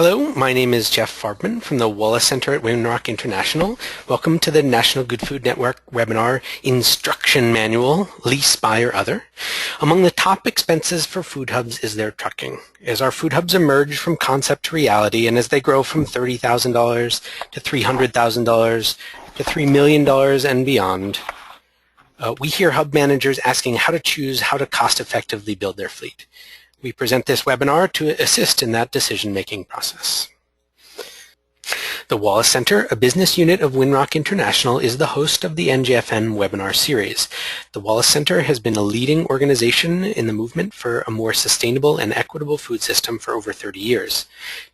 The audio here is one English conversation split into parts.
Hello, my name is Jeff Farbman from the Wallace Center at Winrock International. Welcome to the National Good Food Network webinar, Instruction Manual, Lease, Buy, or Other. Among the top expenses for food hubs is their trucking. As our food hubs emerge from concept to reality and as they grow from $30,000 to $300,000 to $3 million and beyond, we hear hub managers asking how to choose how to cost-effectively build their fleet. We present this webinar to assist in that decision-making process. The Wallace Center, a business unit of Winrock International, is the host of the NGFN webinar series. The Wallace Center has been a leading organization in the movement for a more sustainable and equitable food system for over 30 years.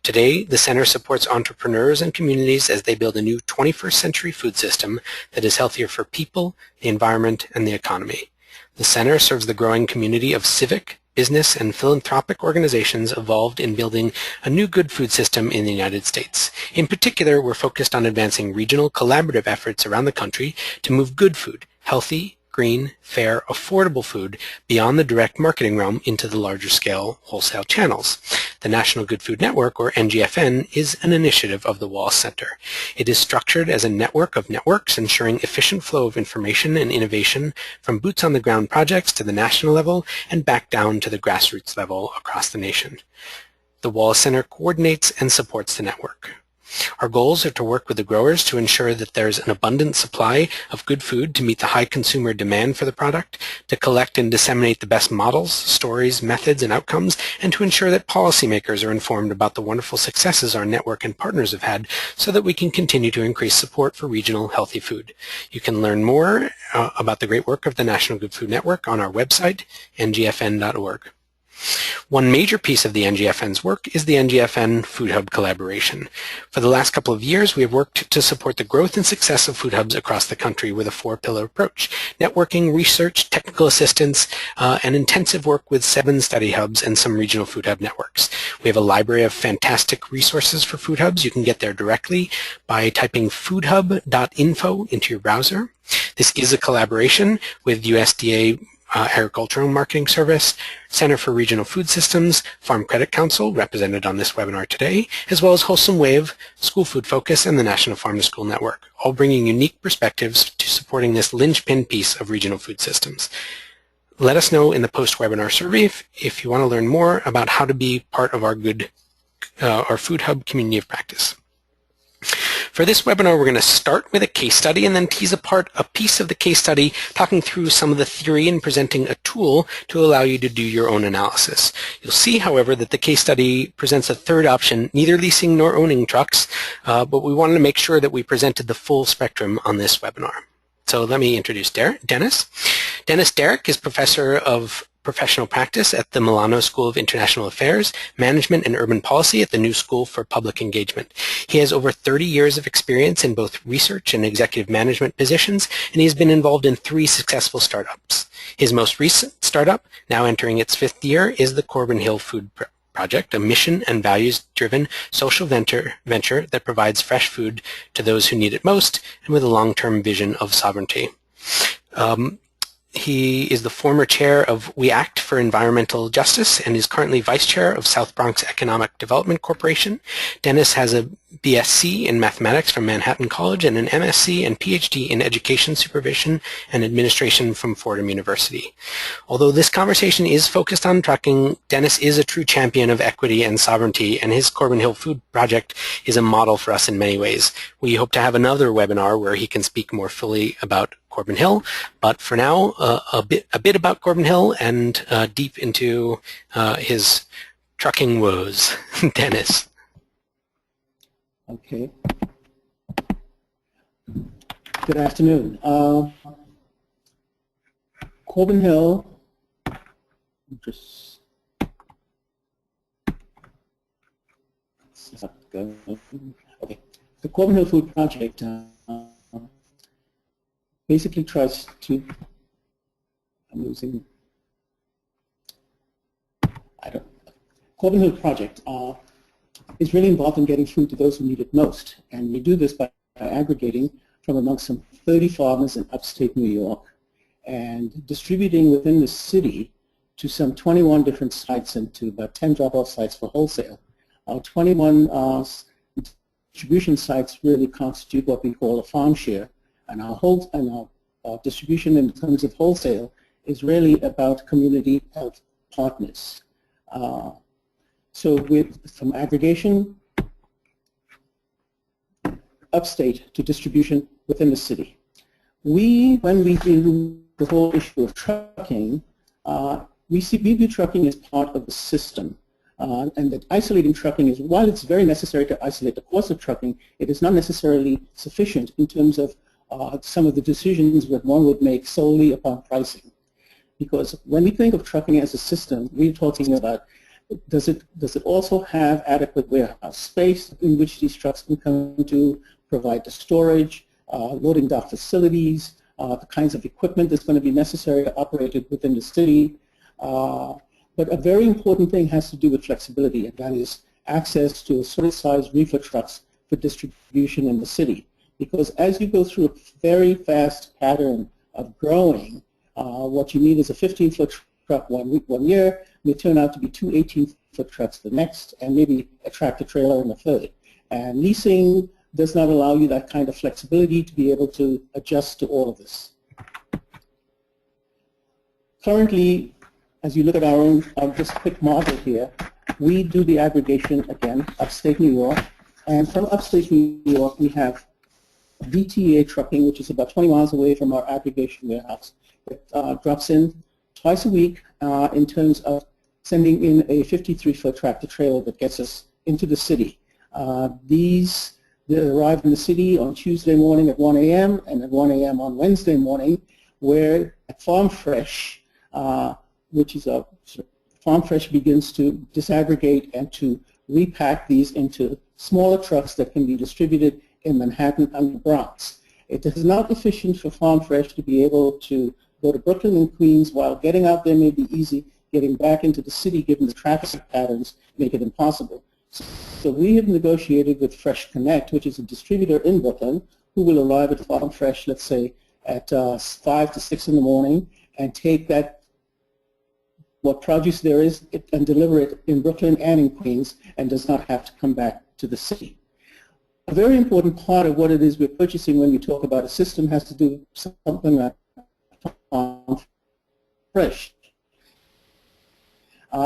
Today, the center supports entrepreneurs and communities as they build a new 21st century food system that is healthier for people, the environment, and the economy. The center serves the growing community of civic, business, and philanthropic organizations involved in building a new good food system in the United States. In particular, we're focused on advancing regional collaborative efforts around the country to move good food, healthy, green, fair, affordable food beyond the direct marketing realm into the larger scale wholesale channels. The National Good Food Network, or NGFN, is an initiative of the Wallace Center. It is structured as a network of networks ensuring efficient flow of information and innovation from boots-on-the-ground projects to the national level and back down to the grassroots level across the nation. The Wallace Center coordinates and supports the network. Our goals are to work with the growers to ensure that there's an abundant supply of good food to meet the high consumer demand for the product, to collect and disseminate the best models, stories, methods, and outcomes, and to ensure that policymakers are informed about the wonderful successes our network and partners have had so that we can continue to increase support for regional healthy food. You can learn more about the great work of the National Good Food Network on our website, ngfn.org. One major piece of the NGFN's work is the NGFN Food Hub collaboration. For the last couple of years, we have worked to support the growth and success of food hubs across the country with a four-pillar approach: networking, research, technical assistance, and intensive work with 7 study hubs and some regional food hub networks. We have a library of fantastic resources for food hubs. You can get there directly by typing foodhub.info into your browser. This is a collaboration with USDA Agricultural Marketing Service, Center for Regional Food Systems, Farm Credit Council, represented on this webinar today, as well as Wholesome Wave, School Food Focus, and the National Farm to School Network, all bringing unique perspectives to supporting this linchpin piece of regional food systems. Let us know in the post-webinar survey if you want to learn more about how to be part of our Food Hub community of practice. For this webinar, we're going to start with a case study and then tease apart a piece of the case study, talking through some of the theory and presenting a tool to allow you to do your own analysis. You'll see, however, that the case study presents a third option, neither leasing nor owning trucks, but we wanted to make sure that we presented the full spectrum on this webinar. So let me introduce Dennis. Dennis Derryck is professor of professional practice at the Milano School of International Affairs, Management and Urban Policy at the New School for Public Engagement. He has over 30 years of experience in both research and executive management positions, and he has been involved in 3 successful startups. His most recent startup, now entering its 5th year, is the Corbin Hill Food Project, a mission and values-driven social venture that provides fresh food to those who need it most and with a long-term vision of sovereignty. He is the former chair of We Act for Environmental Justice and is currently vice chair of South Bronx Economic Development Corporation. Dennis has a BSc in mathematics from Manhattan College and an MSc and PhD in education supervision and administration from Fordham University. Although this conversation is focused on trucking, Dennis is a true champion of equity and sovereignty, and his Corbin Hill Food Project is a model for us in many ways. We hope to have another webinar where he can speak more fully about Corbin Hill, but for now, a bit about Corbin Hill and deep into his trucking woes. Dennis. Okay. Good afternoon. Corbin Hill, just okay. The Corbin Hill Food Project basically tries to, Corbin Hill Project is really involved in getting food to those who need it most. And we do this by aggregating from amongst some 30 farmers in upstate New York and distributing within the city to some 21 different sites and to about 10 drop-off sites for wholesale Our 21 distribution sites really constitute what we call a farm share, and our distribution in terms of wholesale is really about community health partners. So from aggregation upstate to distribution within the city. When we do the whole issue of trucking, we view trucking as part of the system. And that isolating trucking is, while it's very necessary to isolate the cost of trucking, it is not necessarily sufficient in terms of some of the decisions that one would make solely upon pricing. Because when we think of trucking as a system, we're talking about, does it also have adequate warehouse space in which these trucks can come to, provide the storage, loading dock facilities, the kinds of equipment that's going to be necessary to operate it within the city. But a very important thing has to do with flexibility, and that is access to a certain size reefer trucks for distribution in the city. Because as you go through a very fast pattern of growing, what you need is a 15-foot truck one year, may turn out to be two 18-foot trucks the next, and maybe a tractor-trailer in the third. And leasing does not allow you that kind of flexibility to be able to adjust to all of this. Currently, as you look at our own, just quick model here, we do the aggregation again, upstate New York, and from upstate New York we have DTA trucking, which is about 20 miles away from our aggregation warehouse. It drops in twice a week in terms of sending in a 53-foot tractor trailer that gets us into the city. They arrive in the city on Tuesday morning at 1 a.m. and at 1 a.m. on Wednesday morning, where at Farm Fresh, which is Farm Fresh begins to disaggregate and to repack these into smaller trucks that can be distributed in Manhattan and the Bronx. It is not efficient for Farm Fresh to be able to go to Brooklyn and Queens. While getting out there may be easy, getting back into the city, given the traffic patterns, make it impossible. So we have negotiated with Fresh Connect, which is a distributor in Brooklyn, who will arrive at Farm Fresh, let's say, at 5 to 6 in the morning, and take what produce there is and deliver it in Brooklyn and in Queens, and does not have to come back to the city. A very important part of what it is we're purchasing when we talk about a system has to do with something like Farm Fresh.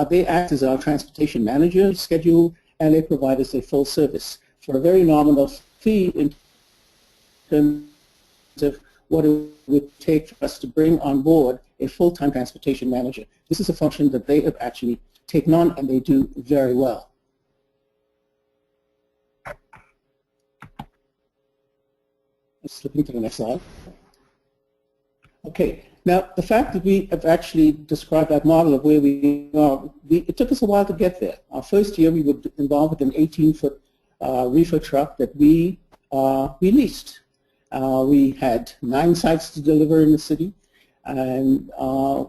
They act as our transportation manager, schedule, and they provide us a full service for a very nominal fee in terms of what it would take for us to bring on board a full-time transportation manager. This is a function that they have actually taken on, and they do very well. Let's flip into the next slide. Okay, now the fact that we have actually described that model of where we are, it took us a while to get there. Our first year we were involved with an 18-foot reefer truck that we leased. We had 9 sites to deliver in the city, and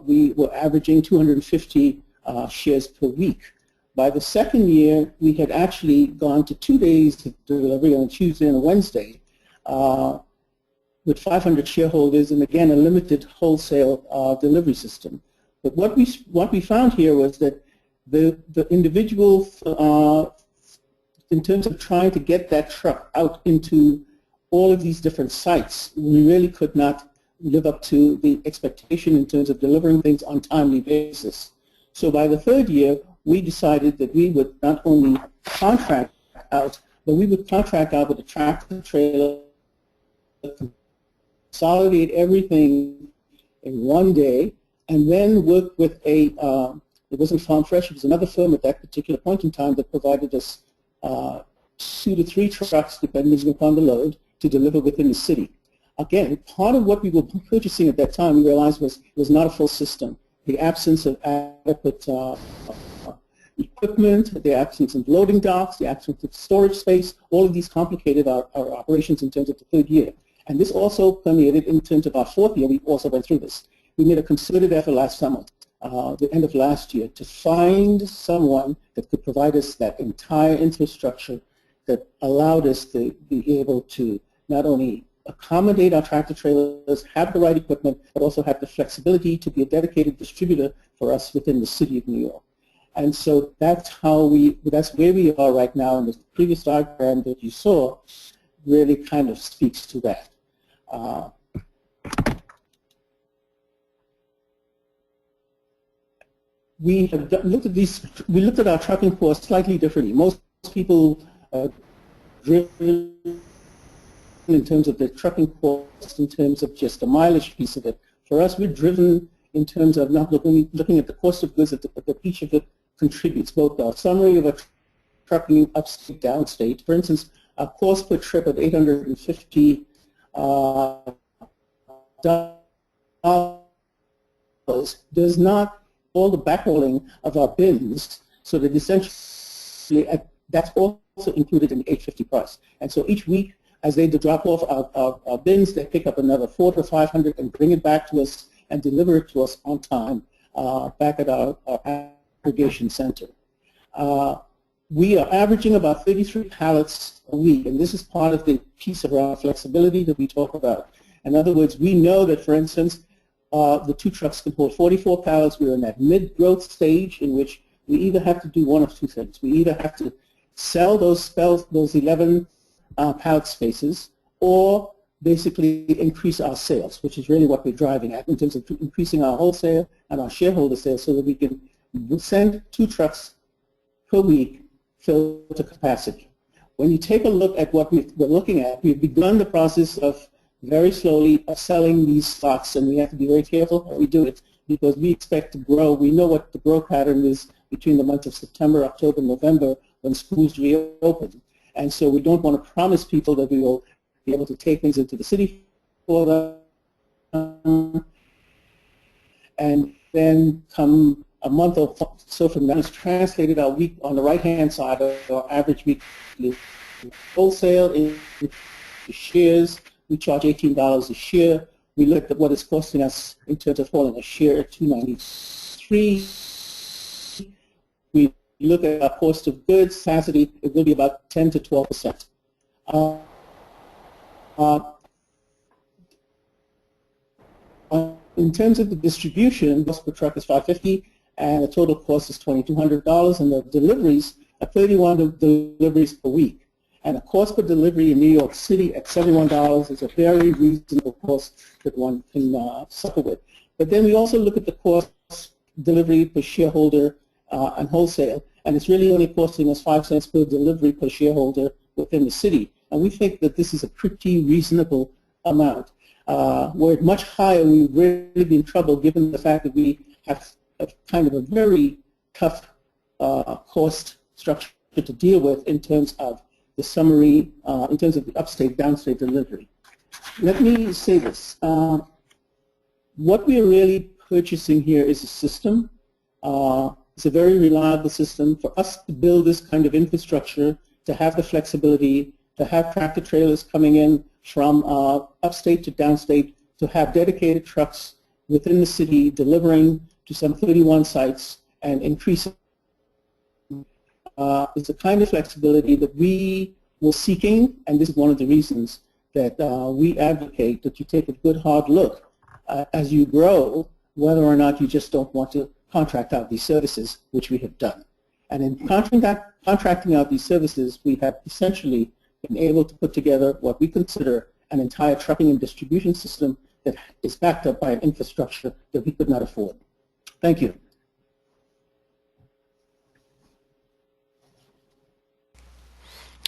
we were averaging 250 shares per week. By the second year, we had actually gone to 2 days to delivery on a Tuesday and a Wednesday, with 500 shareholders, and again a limited wholesale delivery system. But what we found here was that the individual, in terms of trying to get that truck out into all of these different sites, we really could not live up to the expectation in terms of delivering things on a timely basis. So by the third year, we decided that we would not only contract out, but we would contract out with a tractor trailer, consolidate everything in one day, and then work with it wasn't Farm Fresh, it was another firm at that particular point in time that provided us 2 to 3 trucks, depending upon the load, to deliver within the city. Again, part of what we were purchasing at that time, we realized was not a full system. The absence of adequate equipment, the absence of loading docks, the absence of storage space, all of these complicated our operations in terms of the third year. And this also permeated in terms of our fourth year. We also went through this. We made a concerted effort last summer, the end of last year, to find someone that could provide us that entire infrastructure that allowed us to be able to not only accommodate our tractor trailers, have the right equipment, but also have the flexibility to be a dedicated distributor for us within the city of New York. And so that's where we are right now, and the previous diagram that you saw really kind of speaks to that. We have looked at these. We looked at our trucking costs slightly differently. Most people driven in terms of the trucking cost, in terms of just the mileage piece of it. For us, we're driven in terms of not looking at the cost of goods that each of it contributes, both our summary of a trucking upstate, downstate. For instance, our cost per trip of $850 does not all the backhauling of our bins, so that essentially that's also included in the $850 price. And so each week, as they drop off our bins, they pick up another $400 to $500 and bring it back to us and deliver it to us on time back at our aggregation center. We are averaging about 33 pallets a week, and this is part of the piece around flexibility that we talk about. In other words, we know that, for instance, the two trucks can hold 44 pallets. We're in that mid-growth stage in which we either have to do one of two things. We either have to sell those 11 pallet spaces, or basically increase our sales, which is really what we're driving at in terms of increasing our wholesale and our shareholder sales, so that we can send 2 trucks per week filled to capacity. When you take a look at what we're looking at, we've begun the process of very slowly selling these slots, and we have to be very careful how we do it, because we expect to grow. We know what the growth pattern is between the months of September, October, November, when schools reopen. And so we don't want to promise people that we will be able to take things into the city for them, and then come a month or so from now, it's translated our week on the right-hand side of our average weekly wholesale in shares. We charge $18 a share. We look at what it's costing us in terms of hauling a share at $2.93. We look at our cost of goods, capacity, it will be about 10 to 12%. In terms of the distribution, cost per truck is $550, and the total cost is $2,200, and the deliveries are 31 deliveries per week. And the cost per delivery in New York City at $71 is a very reasonable cost that one can suffer with. But then we also look at the cost delivery per shareholder and wholesale, and it's really only costing us 5 cents per delivery per shareholder within the city. And we think that this is a pretty reasonable amount. Were it much higher, we would really be in trouble, given the fact that we have kind of a very tough cost structure to deal with in terms of the summary, in terms of the upstate, downstate delivery. Let me say this. What we are really purchasing here is a system. It's a very reliable system. For us to build this kind of infrastructure, to have the flexibility, to have tractor trailers coming in from upstate to downstate, to have dedicated trucks within the city delivering to some 31 sites and increasing. It's a kind of flexibility that we were seeking, and this is one of the reasons that we advocate that you take a good hard look as you grow, whether or not you just don't want to contract out these services, which we have done. And in contracting out these services, we have essentially been able to put together what we consider an entire trucking and distribution system that is backed up by an infrastructure that we could not afford. Thank you.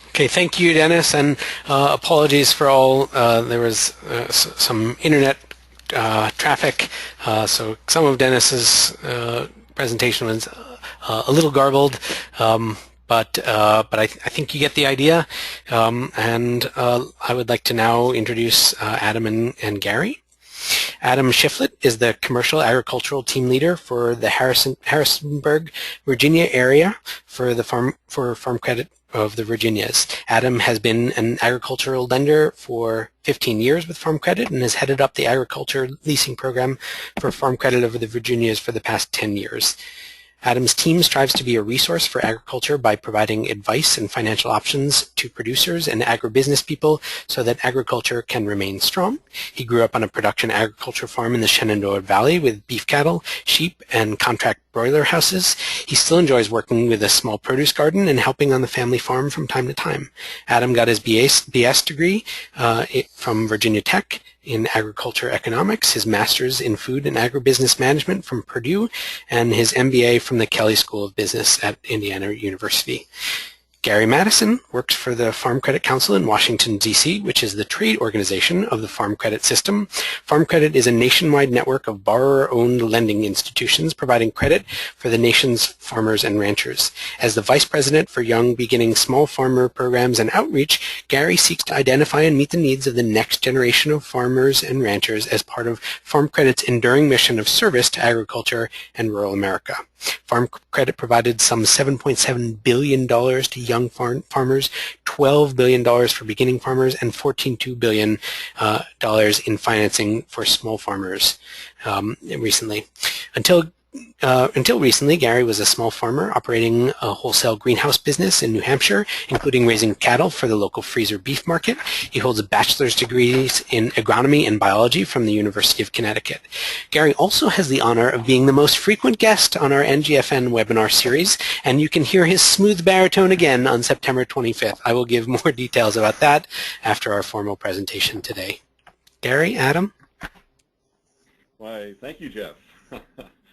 Okay, thank you, Dennis, and apologies for all. There was some internet traffic, so some of Dennis's presentation was a little garbled, but I think you get the idea. And I would like to now introduce Adam and Gary. Adam Shiflett is the Commercial Agricultural Team Leader for the Harrisonburg, Virginia area for Farm Credit of the Virginias. Adam has been an agricultural lender for 15 years with Farm Credit and has headed up the agriculture leasing program for Farm Credit of the Virginias for the past 10 years. Adam's team strives to be a resource for agriculture by providing advice and financial options to producers and agribusiness people so that agriculture can remain strong. He grew up on a production agriculture farm in the Shenandoah Valley with beef cattle, sheep, and contract broiler houses. He still enjoys working with a small produce garden and helping on the family farm from time to time. Adam got his BS degree from Virginia Tech in agriculture economics, his master's in food and agribusiness management from Purdue, and his MBA from the Kelley School of Business at Indiana University. Gary Madison works for the Farm Credit Council in Washington, D.C., which is the trade organization of the Farm Credit System. Farm Credit is a nationwide network of borrower-owned lending institutions providing credit for the nation's farmers and ranchers. As the Vice President for Young Beginning Small Farmer Programs and Outreach, Gary seeks to identify and meet the needs of the next generation of farmers and ranchers as part of Farm Credit's enduring mission of service to agriculture and rural America. Farm Credit provided some $7.7 billion to young farmers, $12 billion for beginning farmers, and $14.2 billion in financing for small farmers recently. Until recently, Gary was a small farmer operating a wholesale greenhouse business in New Hampshire, including raising cattle for the local freezer beef market. He holds a bachelor's degrees in agronomy and biology from the University of Connecticut. Gary also has the honor of being the most frequent guest on our NGFN webinar series, and you can hear his smooth baritone again on September 25th. I will give more details about that after our formal presentation today. Gary, Adam? Why, thank you, Jeff.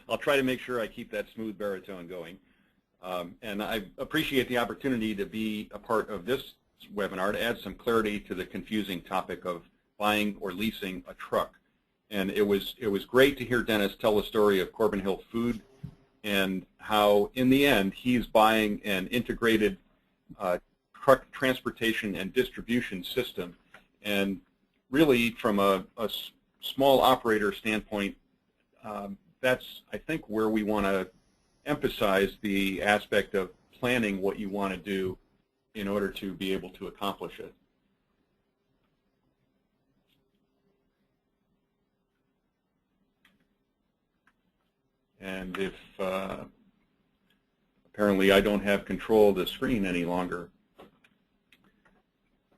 I'll try to make sure I keep that smooth baritone going. And I appreciate the opportunity to be a part of this webinar to add some clarity to the confusing topic of buying or leasing a truck. And it was great to hear Dennis tell the story of Corbin Hill Food and how, in the end, he's buying an integrated truck transportation and distribution system. And really, from a small operator standpoint, that's, I think, where we want to emphasize the aspect of planning what you want to do in order to be able to accomplish it. And if apparently I don't have control of the screen any longer,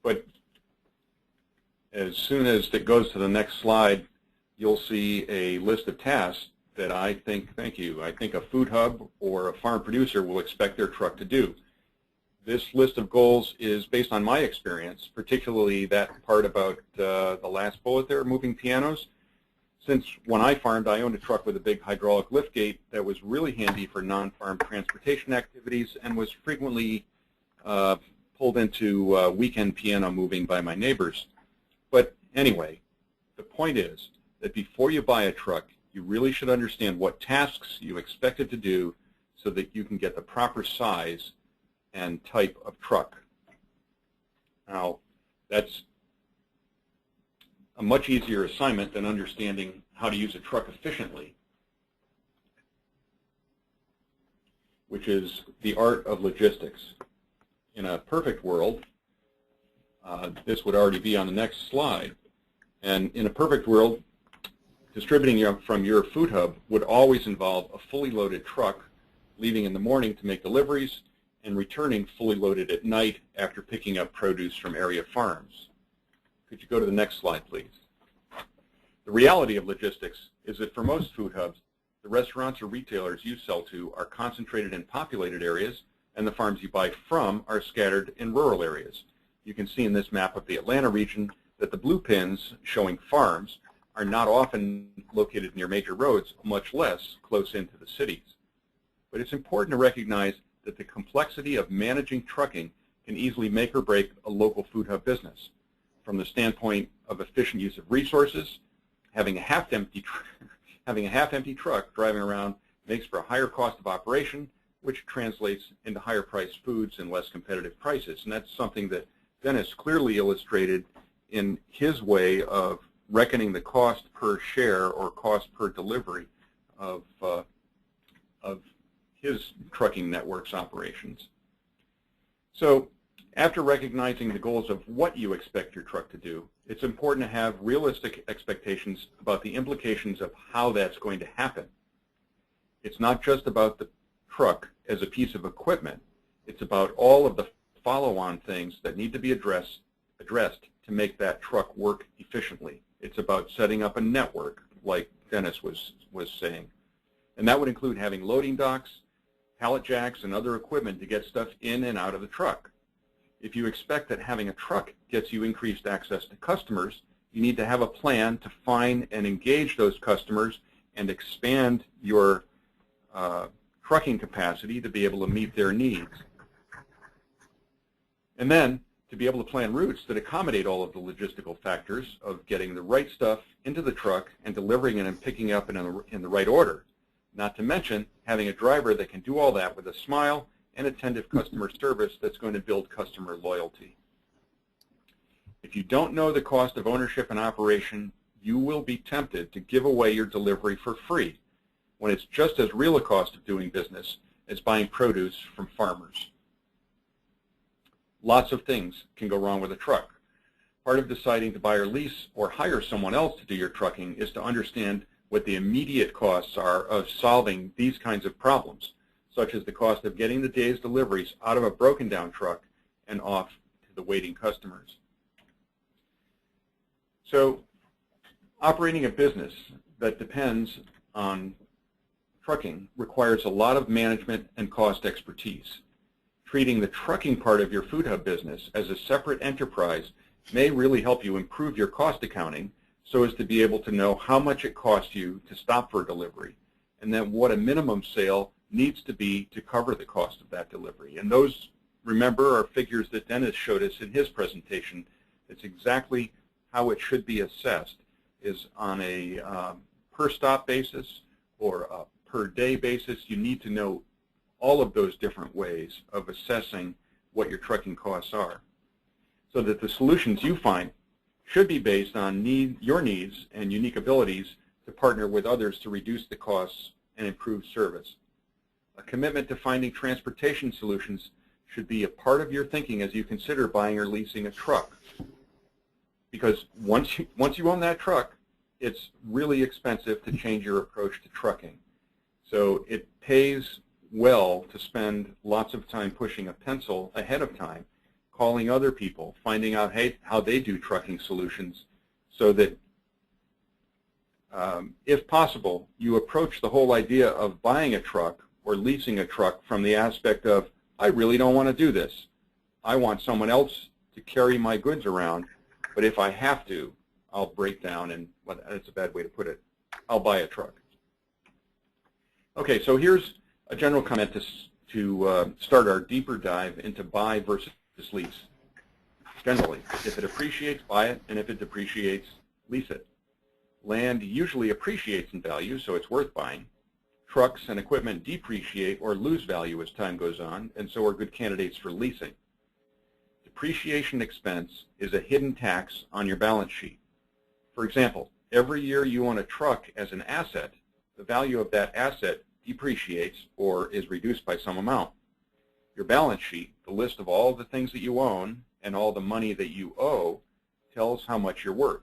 but as soon as it goes to the next slide, you'll see a list of tasks that I think a food hub or a farm producer will expect their truck to do. This list of goals is based on my experience, particularly that part about the last bullet there, moving pianos. Since when I farmed, I owned a truck with a big hydraulic liftgate that was really handy for non-farm transportation activities and was frequently pulled into weekend piano moving by my neighbors. But anyway, the point is that before you buy a truck, you really should understand what tasks you expect it to do so that you can get the proper size and type of truck. Now, that's a much easier assignment than understanding how to use a truck efficiently, which is the art of logistics. In a perfect world, this would already be on the next slide, and in a perfect world, distributing from your food hub would always involve a fully loaded truck leaving in the morning to make deliveries and returning fully loaded at night after picking up produce from area farms. Could you go to the next slide, please? The reality of logistics is that for most food hubs, the restaurants or retailers you sell to are concentrated in populated areas, and the farms you buy from are scattered in rural areas. You can see in this map of the Atlanta region that the blue pins showing farms are not often located near major roads, much less close into the cities. But it's important to recognize that the complexity of managing trucking can easily make or break a local food hub business. From the standpoint of efficient use of resources, having a half-empty truck driving around makes for a higher cost of operation, which translates into higher priced foods and less competitive prices. And that's something that Dennis clearly illustrated in his way of reckoning the cost per share or cost per delivery of his trucking network's operations. So after recognizing the goals of what you expect your truck to do, it's important to have realistic expectations about the implications of how that's going to happen. It's not just about the truck as a piece of equipment. It's about all of the follow-on things that need to be addressed to make that truck work efficiently. It's about setting up a network, like Dennis was saying. And that would include having loading docks, pallet jacks, and other equipment to get stuff in and out of the truck. If you expect that having a truck gets you increased access to customers, you need to have a plan to find and engage those customers and expand your trucking capacity to be able to meet their needs. And then to be able to plan routes that accommodate all of the logistical factors of getting the right stuff into the truck and delivering it and picking up in the right order. Not to mention having a driver that can do all that with a smile and attentive customer service that's going to build customer loyalty. If you don't know the cost of ownership and operation, you will be tempted to give away your delivery for free when it's just as real a cost of doing business as buying produce from farmers. Lots of things can go wrong with a truck. Part of deciding to buy or lease or hire someone else to do your trucking is to understand what the immediate costs are of solving these kinds of problems, such as the cost of getting the day's deliveries out of a broken down truck and off to the waiting customers. So operating a business that depends on trucking requires a lot of management and cost expertise. Treating the trucking part of your food hub business as a separate enterprise may really help you improve your cost accounting so as to be able to know how much it costs you to stop for a delivery, and then what a minimum sale needs to be to cover the cost of that delivery. And those, remember, are figures that Dennis showed us in his presentation. It's exactly how it should be assessed, is on a per stop basis or a per day basis. You need to know all of those different ways of assessing what your trucking costs are, so that the solutions you find should be based on your needs and unique abilities to partner with others to reduce the costs and improve service. A commitment to finding transportation solutions should be a part of your thinking as you consider buying or leasing a truck. Because once you own that truck, it's really expensive to change your approach to trucking. So it pays well to spend lots of time pushing a pencil ahead of time, calling other people, finding out how they do trucking solutions, so that if possible, you approach the whole idea of buying a truck or leasing a truck from the aspect of, I really don't want to do this. I want someone else to carry my goods around, but if I have to, I'll break down, and well, that's a bad way to put it, I'll buy a truck. Okay, so here's a general comment to start our deeper dive into buy versus lease. Generally, if it appreciates, buy it, and if it depreciates, lease it. Land usually appreciates in value, so it's worth buying. Trucks and equipment depreciate or lose value as time goes on, and so are good candidates for leasing. Depreciation expense is a hidden tax on your balance sheet. For example, every year you own a truck as an asset, the value of that asset depreciates or is reduced by some amount. Your balance sheet, the list of all the things that you own and all the money that you owe, tells how much you're worth.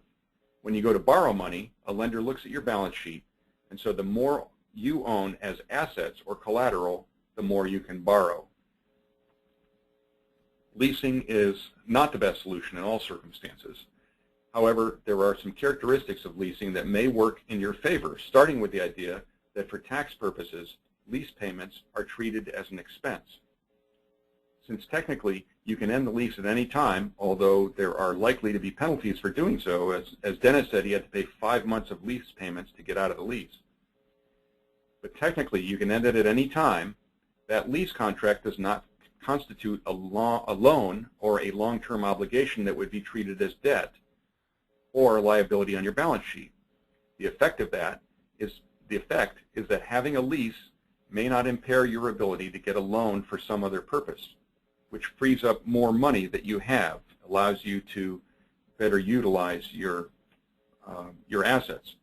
When you go to borrow money, a lender looks at your balance sheet, and so the more you own as assets or collateral, the more you can borrow. Leasing is not the best solution in all circumstances. However, there are some characteristics of leasing that may work in your favor, starting with the idea that for tax purposes, lease payments are treated as an expense. Since technically you can end the lease at any time, although there are likely to be penalties for doing so, as Dennis said, he had to pay 5 months of lease payments to get out of the lease. But technically you can end it at any time. That lease contract does not constitute a loan or a long-term obligation that would be treated as debt or a liability on your balance sheet. The effect is that having a lease may not impair your ability to get a loan for some other purpose, which frees up more money that you have, allows you to better utilize your assets.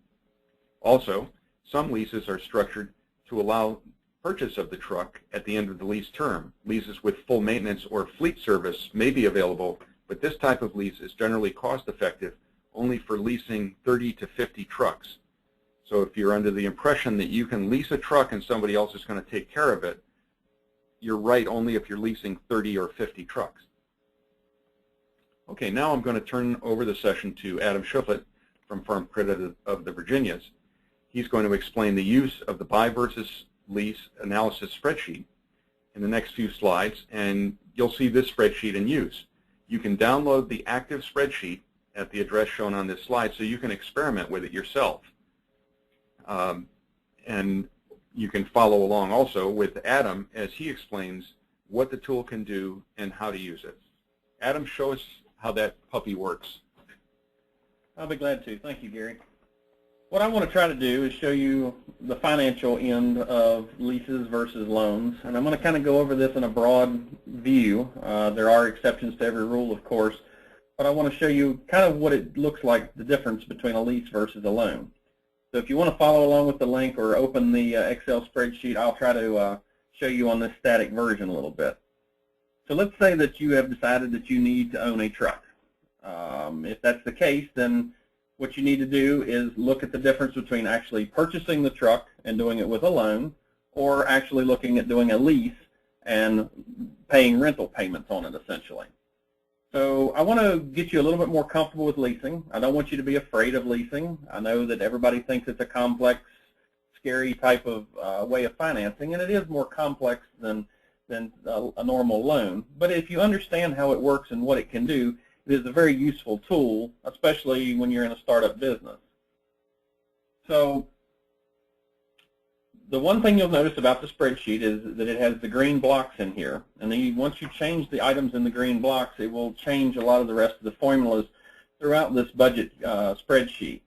Also, some leases are structured to allow purchase of the truck at the end of the lease term. Leases with full maintenance or fleet service may be available, but this type of lease is generally cost-effective only for leasing 30 to 50 trucks. So if you're under the impression that you can lease a truck and somebody else is going to take care of it, you're right only if you're leasing 30 or 50 trucks. Okay, now I'm going to turn over the session to Adam Schufflet from Farm Credit of the Virginias. He's going to explain the use of the buy versus lease analysis spreadsheet in the next few slides, and you'll see this spreadsheet in use. You can download the active spreadsheet at the address shown on this slide so you can experiment with it yourself. And you can follow along also with Adam as he explains what the tool can do and how to use it. Adam, show us how that puppy works. I'll be glad to. Thank you, Gary. What I want to try to do is show you the financial end of leases versus loans, and I'm going to kind of go over this in a broad view. There are exceptions to every rule, of course, but I want to show you kind of what it looks like, the difference between a lease versus a loan. So if you want to follow along with the link or open the Excel spreadsheet, I'll try to show you on this static version a little bit. So let's say that you have decided that you need to own a truck. If that's the case, then what you need to do is look at the difference between actually purchasing the truck and doing it with a loan, or actually looking at doing a lease and paying rental payments on it, essentially. So I want to get you a little bit more comfortable with leasing. I don't want you to be afraid of leasing. I know that everybody thinks it's a complex, scary type of way of financing, and it is more complex than a normal loan. But if you understand how it works and what it can do, it is a very useful tool, especially when you're in a startup business. So the one thing you'll notice about the spreadsheet is that it has the green blocks in here. And then once you change the items in the green blocks, it will change a lot of the rest of the formulas throughout this budget spreadsheet.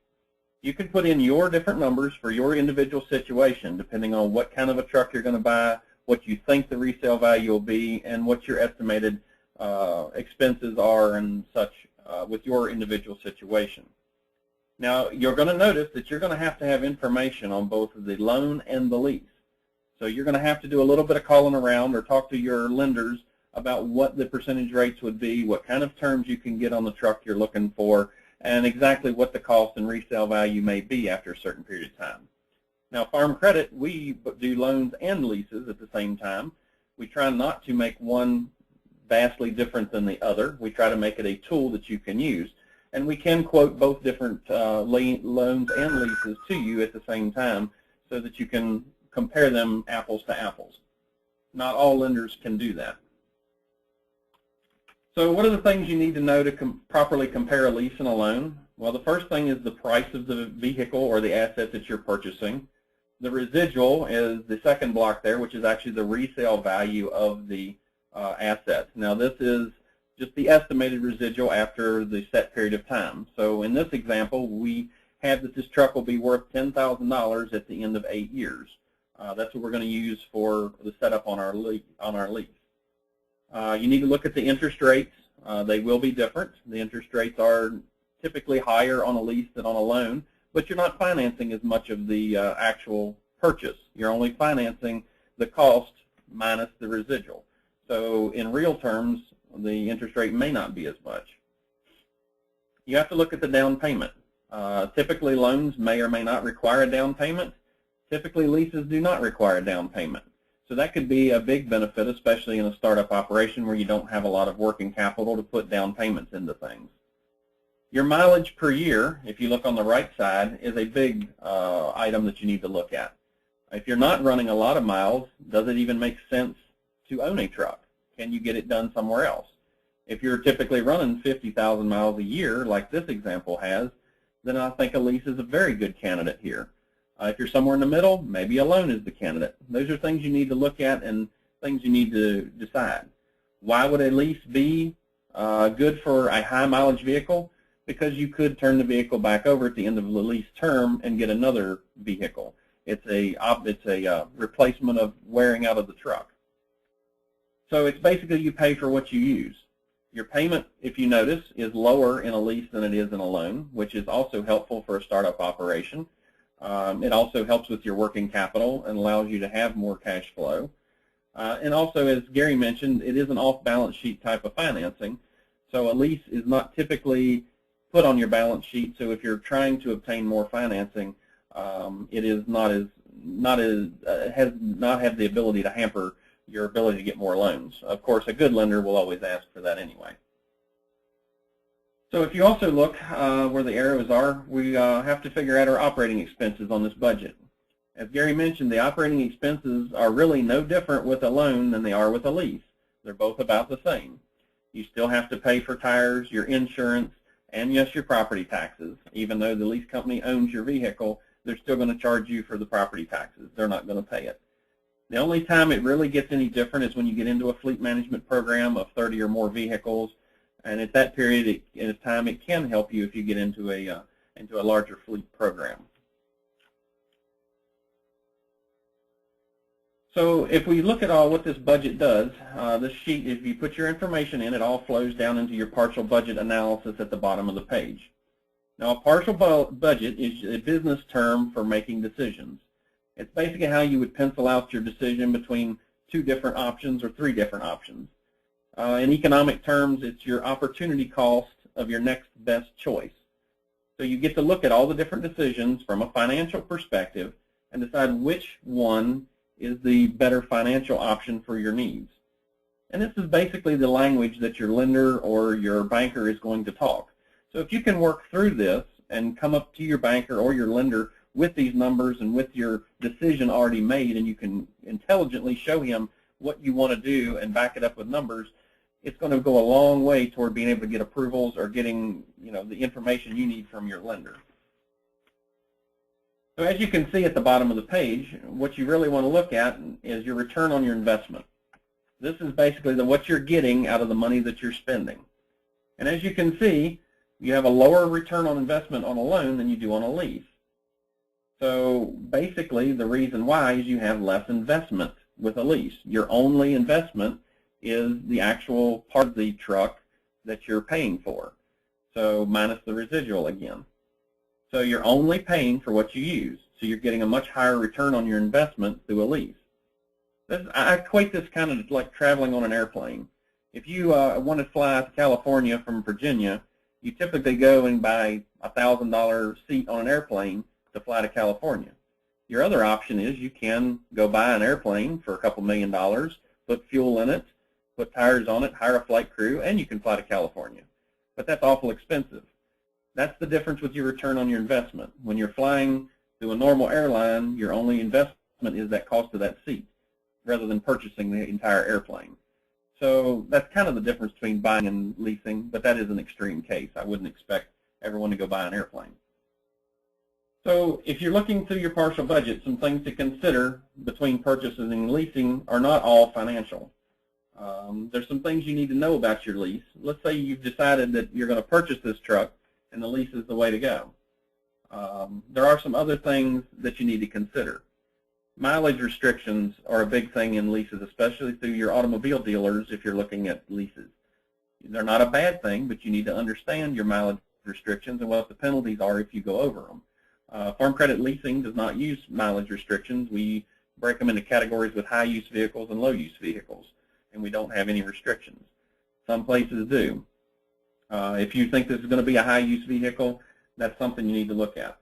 You can put in your different numbers for your individual situation, depending on what kind of a truck you're going to buy, what you think the resale value will be, and what your estimated expenses are and such with your individual situation. Now, you're going to notice that you're going to have information on both the loan and the lease. So you're going to have to do a little bit of calling around or talk to your lenders about what the percentage rates would be, what kind of terms you can get on the truck you're looking for, and exactly what the cost and resale value may be after a certain period of time. Now, Farm Credit, we do loans and leases at the same time. We try not to make one vastly different than the other. We try to make it a tool that you can use. And we can quote both different loans and leases to you at the same time so that you can compare them apples to apples. Not all lenders can do that. So what are the things you need to know to properly compare a lease and a loan? Well, the first thing is the price of the vehicle or the asset that you're purchasing. The residual is the second block there, which is actually the resale value of the assets. Now, this is just the estimated residual after the set period of time. So in this example, we have that this truck will be worth $10,000 at the end of 8 years. That's what we're going to use for the setup on our lease. You need to look at the interest rates. They will be different. The interest rates are typically higher on a lease than on a loan, but you're not financing as much of the actual purchase. You're only financing the cost minus the residual. So in real terms, the interest rate may not be as much. You have to look at the down payment. Typically, loans may or may not require a down payment. Typically, leases do not require a down payment. So that could be a big benefit, especially in a startup operation where you don't have a lot of working capital to put down payments into things. Your mileage per year, if you look on the right side, is a big item that you need to look at. If you're not running a lot of miles, does it even make sense to own a truck? Can you get it done somewhere else? If you're typically running 50,000 miles a year, like this example has, then I think a lease is a very good candidate here. If you're somewhere in the middle, maybe a loan is the candidate. Those are things you need to look at and things you need to decide. Why would a lease be good for a high mileage vehicle? Because you could turn the vehicle back over at the end of the lease term and get another vehicle. It's a replacement of wearing out of the truck. So it's basically you pay for what you use. Your payment, if you notice, is lower in a lease than it is in a loan, which is also helpful for a startup operation. It also helps with your working capital and allows you to have more cash flow. And also, as Gary mentioned, it is an off-balance sheet type of financing. So a lease is not typically put on your balance sheet. So if you're trying to obtain more financing, it is has not have the ability to hamper your ability to get more loans. Of course, a good lender will always ask for that anyway. So if you also look where the arrows are, we have to figure out our operating expenses on this budget. As Gary mentioned, the operating expenses are really no different with a loan than they are with a lease. They're both about the same. You still have to pay for tires, your insurance, and yes, your property taxes. Even though the lease company owns your vehicle, they're still going to charge you for the property taxes. They're not going to pay it. The only time it really gets any different is when you get into a fleet management program of 30 or more vehicles, and at that period in time it can help you if you get into a larger fleet program. So if we look at what this budget does, this sheet, if you put your information in, it all flows down into your partial budget analysis at the bottom of the page. Now, a partial budget is a business term for making decisions. It's basically how you would pencil out your decision between 2 different options or 3 different options. In economic terms, it's your opportunity cost of your next best choice. So you get to look at all the different decisions from a financial perspective and decide which one is the better financial option for your needs. And this is basically the language that your lender or your banker is going to talk. So if you can work through this and come up to your banker or your lender with these numbers and with your decision already made, and you can intelligently show him what you want to do and back it up with numbers, it's going to go a long way toward being able to get approvals or getting, the information you need from your lender. So as you can see at the bottom of the page, what you really want to look at is your return on your investment. This is basically what you're getting out of the money that you're spending. And as you can see, you have a lower return on investment on a loan than you do on a lease. So basically the reason why is you have less investment with a lease. Your only investment is the actual part of the truck that you're paying for. So minus the residual again. So you're only paying for what you use. So you're getting a much higher return on your investment through a lease. I equate this kind of like traveling on an airplane. If you want to fly to California from Virginia, you typically go and buy a $1,000 seat on an airplane to fly to California. Your other option is you can go buy an airplane for a couple $1 million, put fuel in it, put tires on it, hire a flight crew, and you can fly to California. But that's awful expensive. That's the difference with your return on your investment. When you're flying through a normal airline, your only investment is that cost of that seat, rather than purchasing the entire airplane. So that's kind of the difference between buying and leasing, but that is an extreme case. I wouldn't expect everyone to go buy an airplane. So if you're looking through your partial budget, some things to consider between purchasing and leasing are not all financial. There's some things you need to know about your lease. Let's say you've decided that you're going to purchase this truck and the lease is the way to go. There are some other things that you need to consider. Mileage restrictions are a big thing in leases, especially through your automobile dealers if you're looking at leases. They're not a bad thing, but you need to understand your mileage restrictions and what the penalties are if you go over them. Farm credit leasing does not use mileage restrictions. We break them into categories with high-use vehicles and low-use vehicles, and we don't have any restrictions. Some places do. If you think this is going to be a high-use vehicle, that's something you need to look at.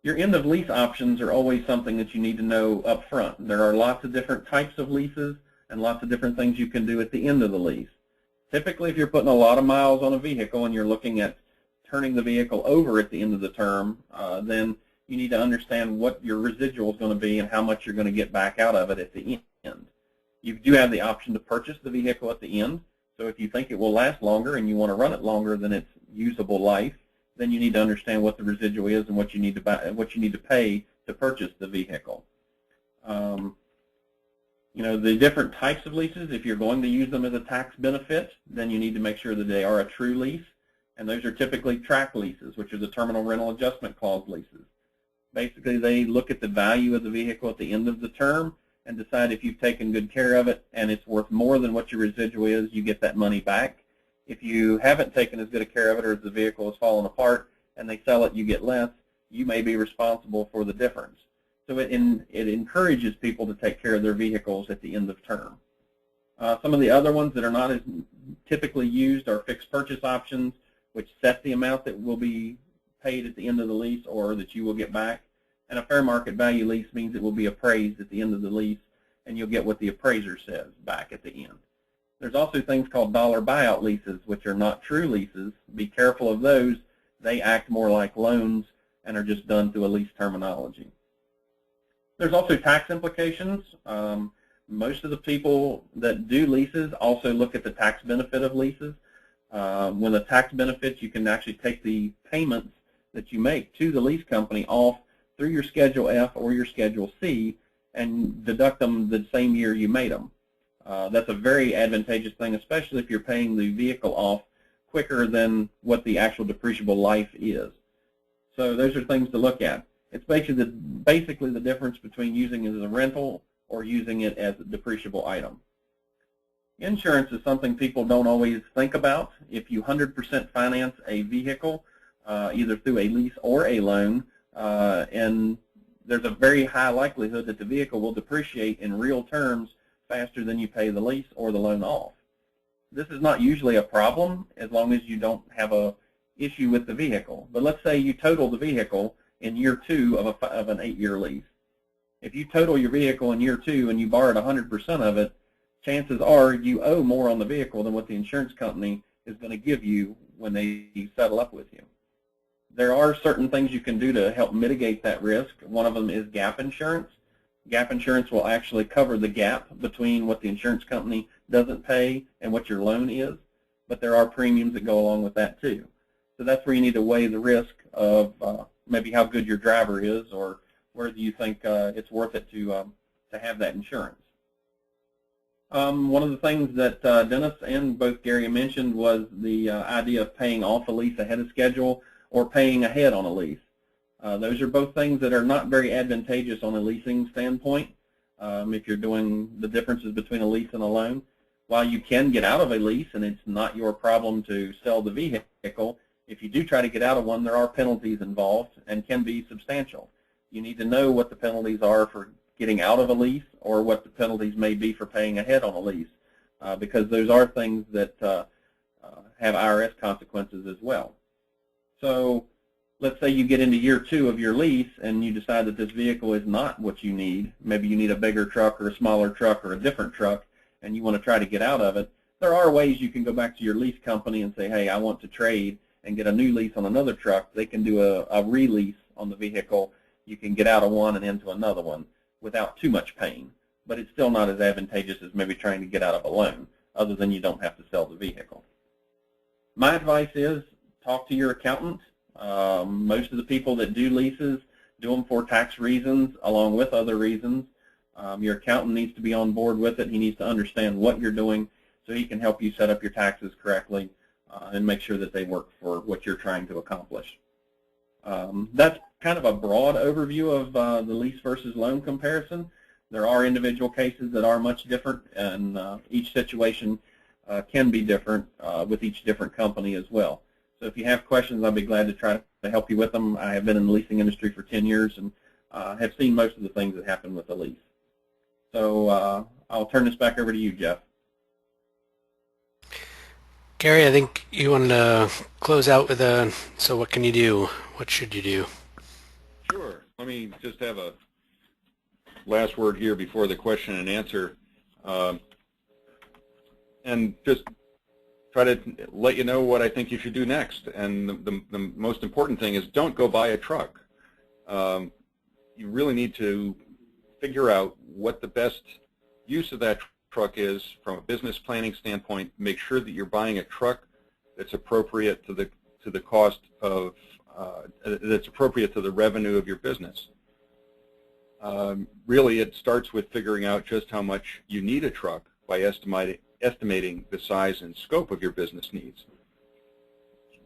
Your end-of-lease options are always something that you need to know up front. There are lots of different types of leases and lots of different things you can do at the end of the lease. Typically, if you're putting a lot of miles on a vehicle and you're looking at turning the vehicle over at the end of the term, then you need to understand what your residual is going to be and how much you're going to get back out of it at the end. You do have the option to purchase the vehicle at the end. So if you think it will last longer and you want to run it longer than its usable life, then you need to understand what the residual is and what you need to buy, what you need to pay to purchase the vehicle. The different types of leases, if you're going to use them as a tax benefit, then you need to make sure that they are a true lease. And those are typically track leases, which are the terminal rental adjustment clause leases. Basically, they look at the value of the vehicle at the end of the term and decide if you've taken good care of it and it's worth more than what your residual is, you get that money back. If you haven't taken as good a care of it or the vehicle has fallen apart and they sell it, you get less, you may be responsible for the difference. So it encourages people to take care of their vehicles at the end of term. Some of the other ones that are not as typically used are fixed purchase options, which set the amount that will be paid at the end of the lease or that you will get back. And a fair market value lease means it will be appraised at the end of the lease, and you'll get what the appraiser says back at the end. There's also things called dollar buyout leases, which are not true leases. Be careful of those. They act more like loans and are just done through a lease terminology. There's also tax implications. Most of the people that do leases also look at the tax benefit of leases. When the tax benefits, you can actually take the payments that you make to the lease company off through your Schedule F or your Schedule C and deduct them the same year you made them. That's a very advantageous thing, especially if you're paying the vehicle off quicker than what the actual depreciable life is. So those are things to look at. It's basically the difference between using it as a rental or using it as a depreciable item. Insurance is something people don't always think about. If you 100% finance a vehicle, either through a lease or a loan, and there's a very high likelihood that the vehicle will depreciate in real terms faster than you pay the lease or the loan off. This is not usually a problem as long as you don't have a issue with the vehicle. But let's say you total the vehicle in year 2 of an 8-year lease. If you total your vehicle in year 2 and you borrowed 100% of it, chances are you owe more on the vehicle than what the insurance company is going to give you when they settle up with you. There are certain things you can do to help mitigate that risk. One of them is gap insurance. Gap insurance will actually cover the gap between what the insurance company doesn't pay and what your loan is, but there are premiums that go along with that too. So that's where you need to weigh the risk of maybe how good your driver is or whether you think it's worth it to have that insurance. One of the things that Dennis and both Gary mentioned was the idea of paying off a lease ahead of schedule or paying ahead on a lease. Those are both things that are not very advantageous on a leasing standpoint if you're doing the differences between a lease and a loan. While you can get out of a lease and it's not your problem to sell the vehicle, if you do try to get out of one, there are penalties involved and can be substantial. You need to know what the penalties are for getting out of a lease or what the penalties may be for paying ahead on a lease because those are things that have IRS consequences as well. So let's say you get into year 2 of your lease and you decide that this vehicle is not what you need. Maybe you need a bigger truck or a smaller truck or a different truck and you want to try to get out of it. There are ways you can go back to your lease company and say, hey, I want to trade and get a new lease on another truck. They can do a release on the vehicle. You can get out of one and into another one without too much pain, but it's still not as advantageous as maybe trying to get out of a loan, other than you don't have to sell the vehicle. My advice is talk to your accountant. Most of the people that do leases do them for tax reasons along with other reasons. Your accountant needs to be on board with it. He needs to understand what you're doing so he can help you set up your taxes correctly and make sure that they work for what you're trying to accomplish. That's kind of a broad overview of the lease versus loan comparison. There are individual cases that are much different, and each situation can be different with each different company as well. So if you have questions, I'll be glad to try to help you with them. I have been in the leasing industry for 10 years and have seen most of the things that happen with a lease. So I'll turn this back over to you, Jeff. Gary, I think you wanted to close out with so what can you do? What should you do? Sure. Let me just have a last word here before the question and answer. And just try to let you know what I think you should do next. And the most important thing is don't go buy a truck. You really need to figure out what the best use of that truck is from a business planning standpoint. Make sure that you're buying a truck that's appropriate to the cost of that's appropriate to the revenue of your business. Really, it starts with figuring out just how much you need a truck by estimating the size and scope of your business needs.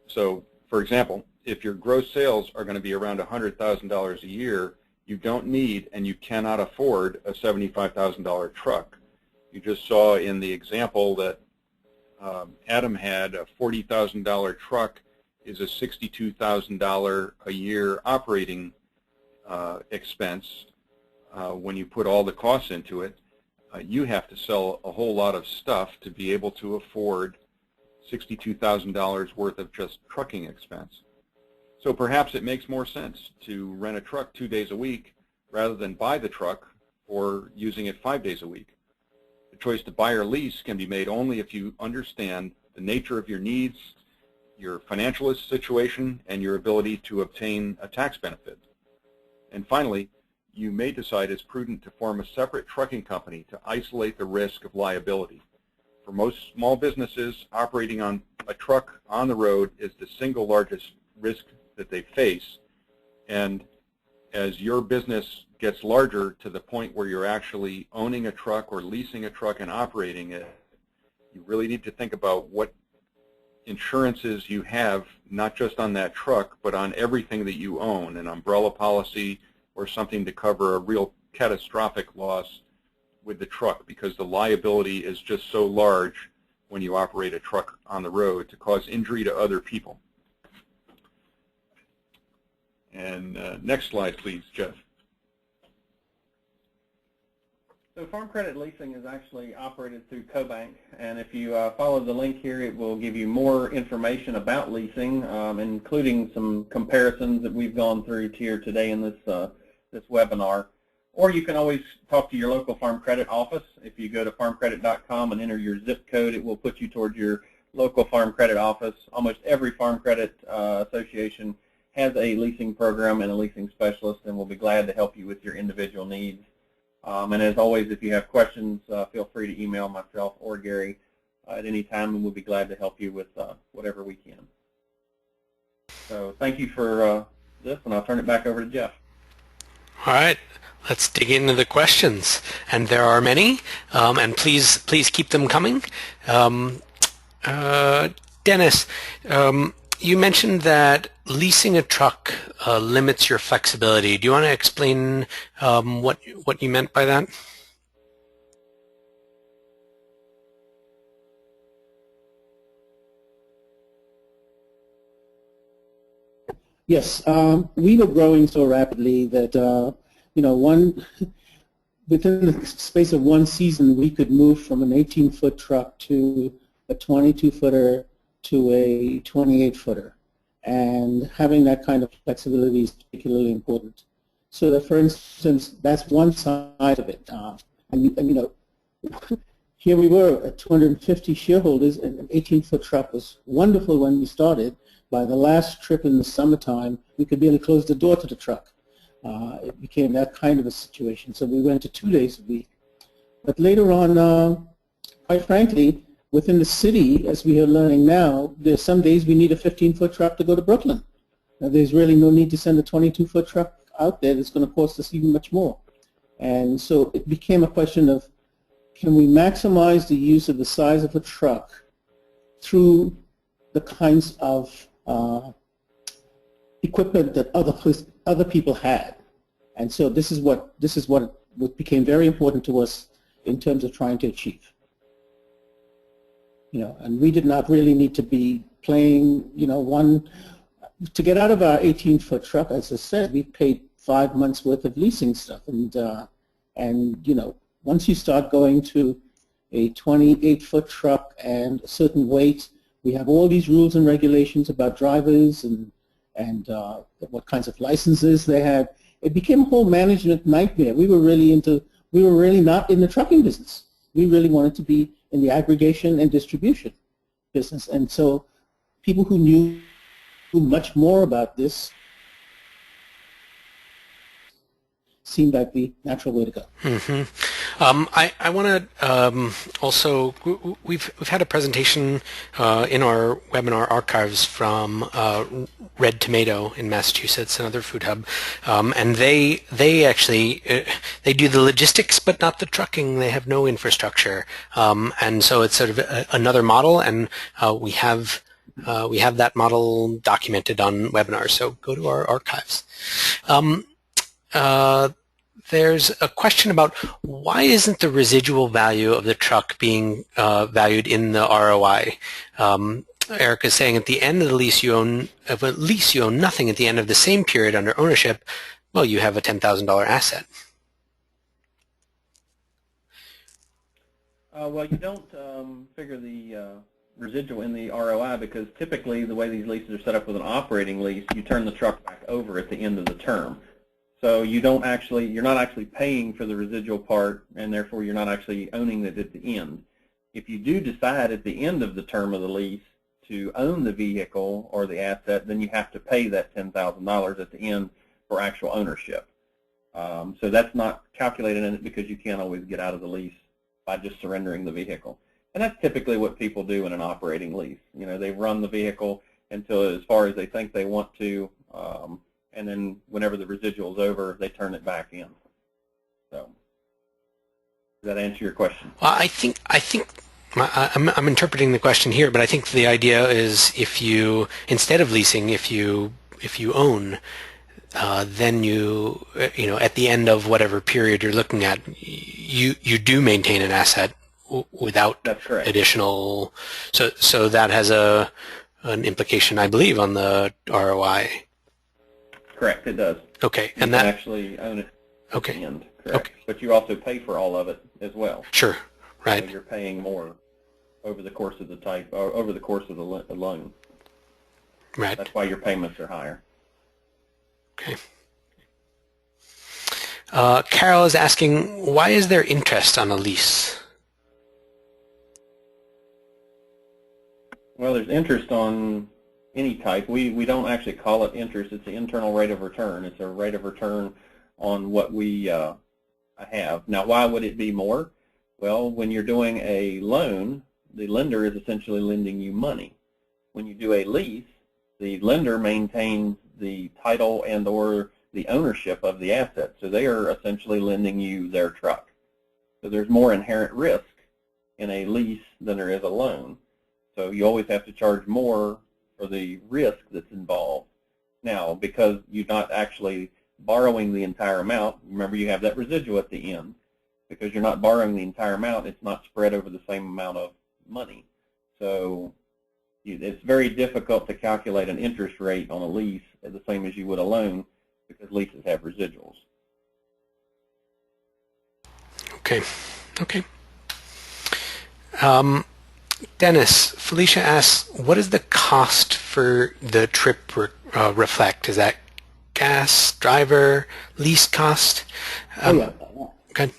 So, for example, if your gross sales are going to be around $100,000 a year, you don't need and you cannot afford a $75,000 truck. You just saw in the example that Adam had a $40,000 truck is a $62,000 a year operating expense. When you put all the costs into it, you have to sell a whole lot of stuff to be able to afford $62,000 worth of just trucking expense. So perhaps it makes more sense to rent a truck 2 days a week rather than buy the truck or using it 5 days a week. The choice to buy or lease can be made only if you understand the nature of your needs, your financial situation, and your ability to obtain a tax benefit. And finally, you may decide it's prudent to form a separate trucking company to isolate the risk of liability. For most small businesses, operating on a truck on the road is the single largest risk that they face. And as your business gets larger to the point where you're actually owning a truck or leasing a truck and operating it, you really need to think about what insurances you have, not just on that truck, but on everything that you own, an umbrella policy or something to cover a real catastrophic loss with the truck, because the liability is just so large when you operate a truck on the road to cause injury to other people. And next slide, please, Jeff. So Farm Credit Leasing is actually operated through CoBank, and if you follow the link here, it will give you more information about leasing, including some comparisons that we've gone through here today in this webinar. Or you can always talk to your local Farm Credit office. If you go to farmcredit.com and enter your zip code, it will put you towards your local Farm Credit office. Almost every Farm Credit association has a leasing program and a leasing specialist, and we'll be glad to help you with your individual needs. And as always, if you have questions, feel free to email myself or Gary at any time, and we'll be glad to help you with whatever we can. So thank you for this, and I'll turn it back over to Jeff. All right, let's dig into the questions, and there are many, and please keep them coming. Dennis, you mentioned that leasing a truck limits your flexibility. Do you want to explain what you meant by that? Yes, we were growing so rapidly that within the space of one season, we could move from an 18-foot truck to a 22-footer to a 28-footer, and having that kind of flexibility is particularly important. So that, for instance, that's one side of it. Here we were at 250 shareholders, and an 18-foot truck was wonderful when we started. By the last trip in the summertime, we could barely close the door to the truck. It became that kind of a situation. So we went to 2 days a week. But later on, quite frankly, within the city, as we are learning now, there's some days we need a 15-foot truck to go to Brooklyn. Now, there's really no need to send a 22-foot truck out there that's going to cost us even much more. And so it became a question of, can we maximize the use of the size of a truck through the kinds of equipment that other people had? And so this is what became very important to us in terms of trying to achieve. And we did not really need to be playing, to get out of our 18-foot truck. As I said, we paid 5 months worth of leasing stuff, and once you start going to a 28-foot truck and a certain weight, we have all these rules and regulations about drivers and what kinds of licenses they had. It became a whole management nightmare. We were really not in the trucking business. We really wanted to be in the aggregation and distribution business. And so people who knew much more about this seemed like the natural way to go. Mm-hmm. I want to also, we've had a presentation in our webinar archives from Red Tomato in Massachusetts, another food hub, and they actually they do the logistics but not the trucking. They have no infrastructure, and so it's sort of another model, and we have that model documented on webinars. So go to our archives. There's a question about why isn't the residual value of the truck being valued in the ROI? Eric is saying at the end of the lease you own nothing at the end of the same period under ownership. Well, you have a $10,000 asset. Well, you don't figure the residual in the ROI because typically the way these leases are set up with an operating lease, you turn the truck back over at the end of the term. So you're not actually paying for the residual part, and therefore you're not actually owning it at the end. If you do decide at the end of the term of the lease to own the vehicle or the asset, then you have to pay that $10,000 at the end for actual ownership. So that's not calculated in it because you can't always get out of the lease by just surrendering the vehicle. And that's typically what people do in an operating lease. You know, they run the vehicle until as far as they think they want to, and then whenever the residual is over, they turn it back in. So, does that answer your question? Well, I'm interpreting the question here, but I think the idea is if you, instead of leasing, if you own, then you know, at the end of whatever period you're looking at, you do maintain an asset without additional. So that has an implication, I believe, on the ROI. Correct, it does. Okay, and that actually own it. Okay. At the end, correct. Okay. But you also pay for all of it as well. Sure. Right. So you're paying more over the course of the loan. Right. That's why your payments are higher. Okay. Carol is asking, why is there interest on a lease? Well, there's interest on any type. We don't actually call it interest. It's the internal rate of return. It's a rate of return on what we have. Now, why would it be more? Well, when you're doing a loan, the lender is essentially lending you money. When you do a lease, the lender maintains the title and or the ownership of the asset. So they are essentially lending you their truck. So there's more inherent risk in a lease than there is a loan. So you always have to charge more for the risk that's involved. Now, because you're not actually borrowing the entire amount, remember you have that residual at the end. Because you're not borrowing the entire amount, it's not spread over the same amount of money. So it's very difficult to calculate an interest rate on a lease the same as you would a loan because leases have residuals. Okay. Okay. Dennis, Felicia asks, what does the cost for the trip reflect? Is that gas, driver, lease cost? Yeah. Okay.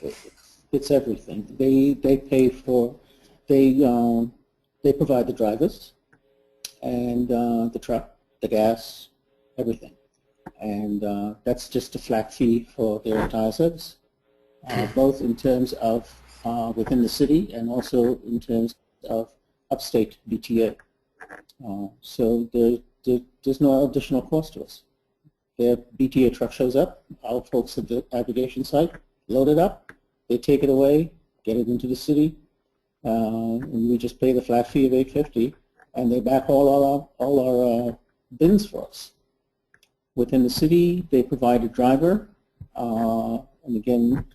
It's everything. They pay for, they provide the drivers and the truck, the gas, everything. And that's just a flat fee for their entire service, both in terms of within the city and also in terms of upstate BTA. So there's no additional cost to us. Their BTA truck shows up, our folks at the aggregation site load it up, they take it away, get it into the city, and we just pay the flat fee of $850, and they back all our bins for us. Within the city, they provide a driver, and again,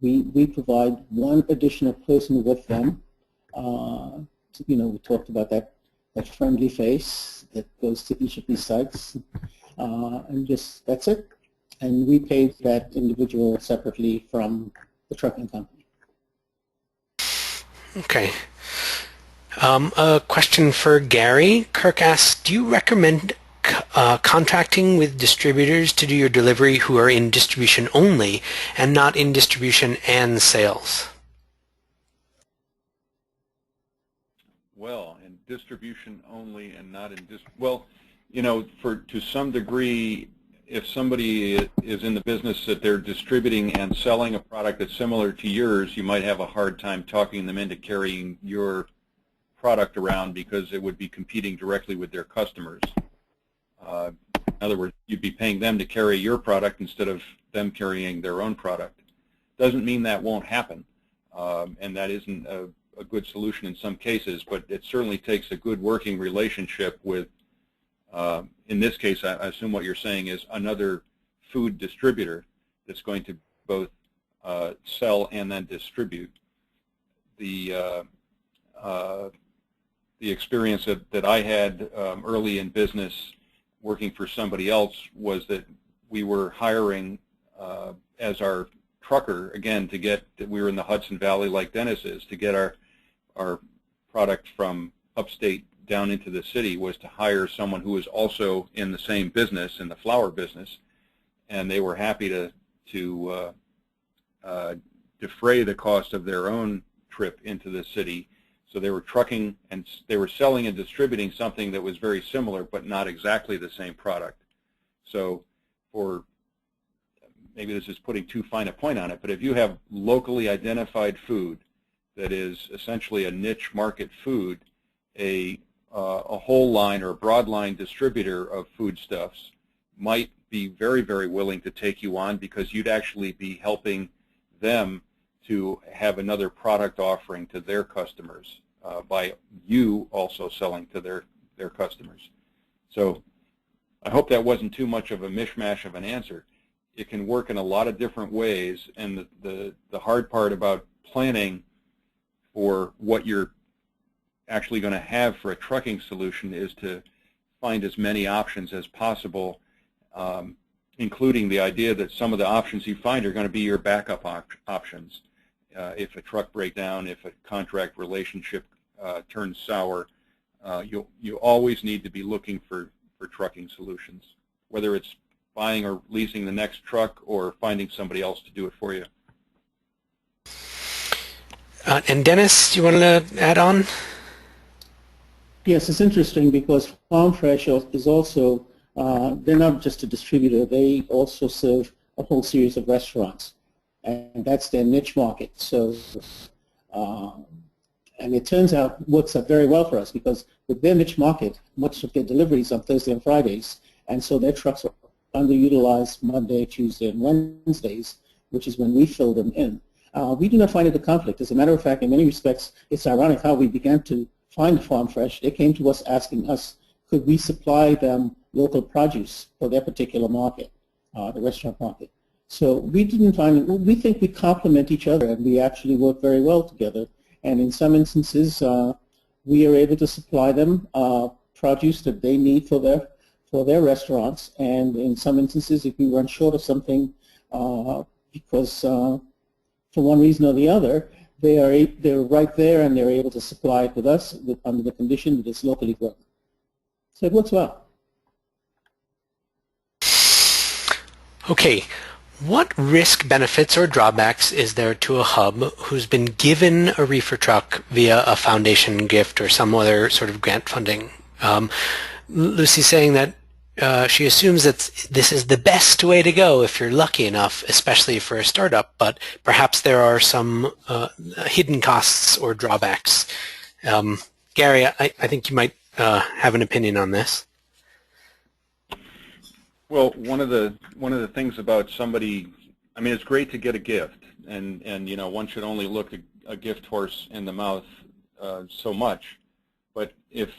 we provide one additional person with them. You know, we talked about that friendly face that goes to each of these sites, and just that's it. And we pay that individual separately from the trucking company. Okay. A question for Gary. Kirk asks, do you recommend contracting with distributors to do your delivery who are in distribution only and not in distribution and sales? Well, in distribution only and not in well, you know, to some degree, if somebody is in the business that they're distributing and selling a product that's similar to yours, you might have a hard time talking them into carrying your product around because it would be competing directly with their customers. In other words, you'd be paying them to carry your product instead of them carrying their own product. Doesn't mean that won't happen, and that isn't a good solution in some cases, but it certainly takes a good working relationship with, in this case, I assume what you're saying is another food distributor that's going to both sell and then distribute. The experience that I had early in business working for somebody else was that we were hiring as our trucker, again, to get, we were in the Hudson Valley like Dennis is, to get our product from upstate down into the city was to hire someone who was also in the same business, in the flour business, and they were happy to defray the cost of their own trip into the city. So they were trucking and they were selling and distributing something that was very similar but not exactly the same product. So for, maybe this is putting too fine a point on it, but if you have locally identified food that is essentially a niche market food, a whole line or a broad line distributor of foodstuffs might be very, very willing to take you on, because you'd actually be helping them to have another product offering to their customers by you also selling to their customers. So I hope that wasn't too much of a mishmash of an answer. It can work in a lot of different ways, and the hard part about planning for what you're actually going to have for a trucking solution is to find as many options as possible, including the idea that some of the options you find are going to be your backup options. If a truck breakdown, if a contract relationship turns sour, you always need to be looking for trucking solutions, whether it's buying or leasing the next truck or finding somebody else to do it for you. And Dennis, you want to add on? Yes, it's interesting because Farm Fresh is also, they're not just a distributor, they also serve a whole series of restaurants, and that's their niche market. So, and it turns out works out very well for us, because with their niche market, much of their deliveries on Thursday and Fridays, and so their trucks are underutilized Monday, Tuesday, and Wednesdays, which is when we fill them in. We do not find it a conflict. As a matter of fact, in many respects, it's ironic how we began to find Farm Fresh. They came to us asking us, could we supply them local produce for their particular market, the restaurant market. So we didn't find, we think we complement each other, and we actually work very well together. And in some instances, we are able to supply them produce that they need for their restaurants. And in some instances, if we run short of something because for one reason or the other, they're right there and they're able to supply it with us under the condition that it's locally grown. So it works well. Okay. What risk, benefits, or drawbacks is there to a hub who's been given a reefer truck via a foundation gift or some other sort of grant funding? Lucy's saying that she assumes that this is the best way to go if you're lucky enough, especially for a startup, but perhaps there are some hidden costs or drawbacks. Gary, I think you might have an opinion on this. Well, one of the things about somebody, I mean, it's great to get a gift, and you know, one should only look a gift horse in the mouth so much. But if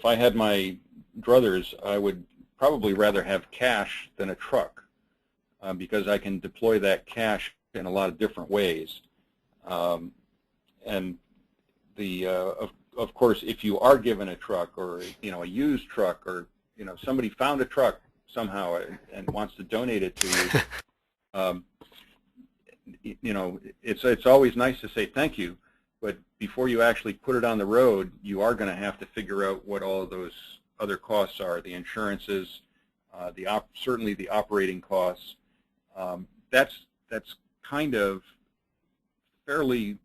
I had my druthers, I would probably rather have cash than a truck, because I can deploy that cash in a lot of different ways. And of course, if you are given a truck, or you know, a used truck, or you know, somebody found a truck somehow and wants to donate it to you, you know, it's always nice to say thank you, but before you actually put it on the road, you are going to have to figure out what all of those other costs are, the insurances, certainly the operating costs. That's kind of fairly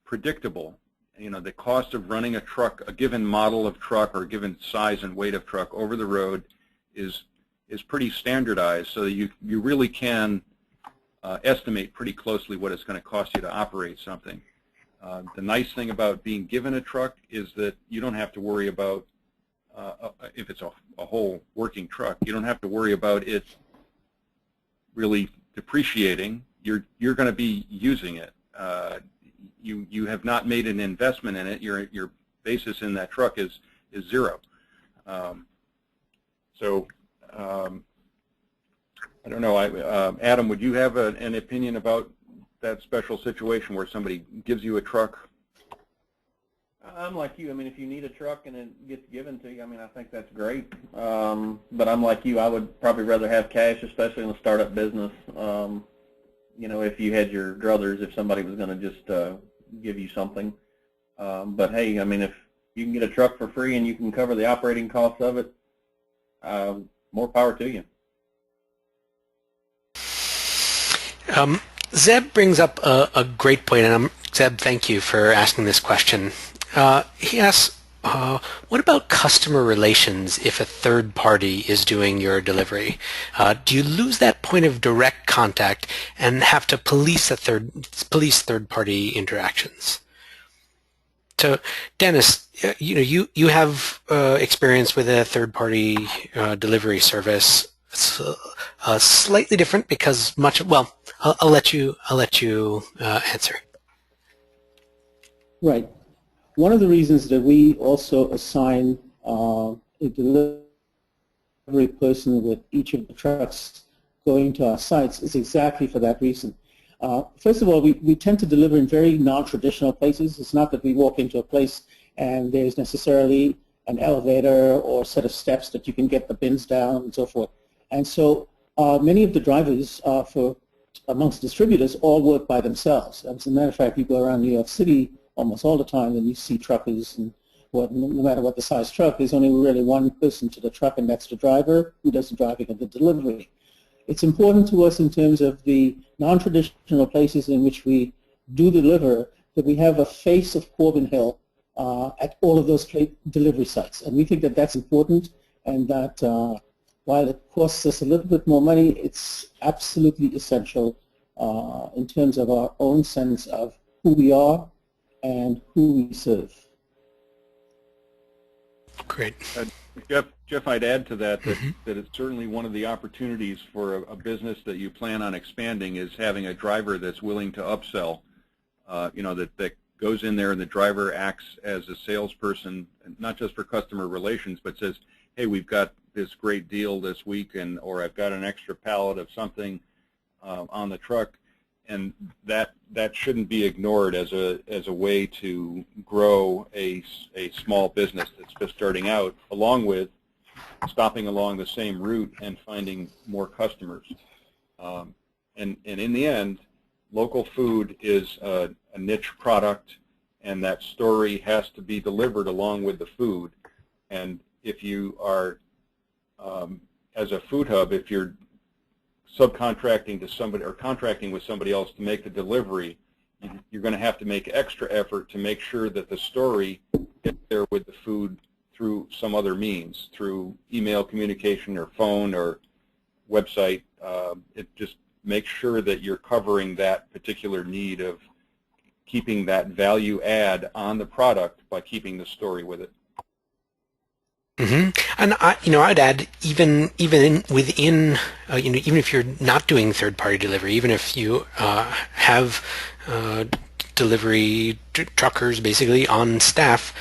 predictable. You know, the cost of running a truck, a given model of truck or a given size and weight of truck over the road is pretty standardized, so that you really can estimate pretty closely what it's going to cost you to operate something. The nice thing about being given a truck is that you don't have to worry about, if it's a whole working truck, you don't have to worry about it really depreciating. You're going to be using it. You have not made an investment in it. Your basis in that truck is zero. So I don't know. Adam, would you have an opinion about that special situation where somebody gives you a truck? I'm like you. I mean, if you need a truck and it gets given to you, I mean, I think that's great. But I'm like you. I would probably rather have cash, especially in a startup business. You know, if you had your druthers, if somebody was going to just give you something. But hey, I mean, if you can get a truck for free and you can cover the operating costs of it, more power to you. Zeb brings up a great point, and Zeb, thank you for asking this question. He asks, what about customer relations if a third party is doing your delivery? Do you lose that point of direct contact and have to police third party interactions? So, Dennis, you have experience with a third party delivery service. It's slightly different because I'll let you answer. Right. One of the reasons that we also assign a delivery person with each of the trucks going to our sites is exactly for that reason. First of all, we tend to deliver in very non-traditional places. It's not that we walk into a place and there's necessarily an elevator or a set of steps that you can get the bins down and so forth. And so many of the drivers amongst distributors all work by themselves. As a matter of fact, you go around New York City almost all the time and you see truckers, and no matter what the size truck, there's only really one person to the truck, and that's the driver who does the driving of the delivery. It's important to us in terms of the non-traditional places in which we do deliver that we have a face of Corbin Hill at all of those delivery sites. And we think that that's important, and that while it costs us a little bit more money, it's absolutely essential in terms of our own sense of who we are and who we serve. Great. Jeff, I'd add to that that it's certainly one of the opportunities for a business that you plan on expanding is having a driver that's willing to upsell. That goes in there and the driver acts as a salesperson, not just for customer relations, but says, hey, we've got this great deal this week, or I've got an extra pallet of something on the truck, and that shouldn't be ignored as a way to grow a small business that's just starting out, along with stopping along the same route and finding more customers. And in the end, local food is a niche product, and that story has to be delivered along with the food. And if you are, as a food hub, if you're subcontracting to somebody or contracting with somebody else to make the delivery, you're going to have to make extra effort to make sure that the story gets there with the food through some other means, through email communication or phone or website. It just makes sure that you're covering that particular need of keeping that value add on the product by keeping the story with it. And I'd add even within even if you're not doing third-party delivery, even if you have delivery truckers basically on staff,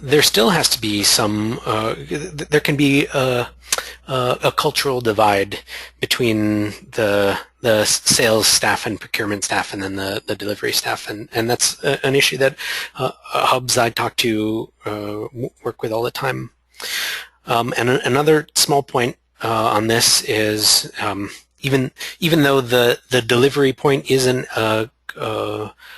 there still has to be some. There can be a cultural divide between the sales staff and procurement staff, and then the delivery staff, and that's an issue that hubs I talk to work with all the time. And another small point on this is even though the delivery point isn't a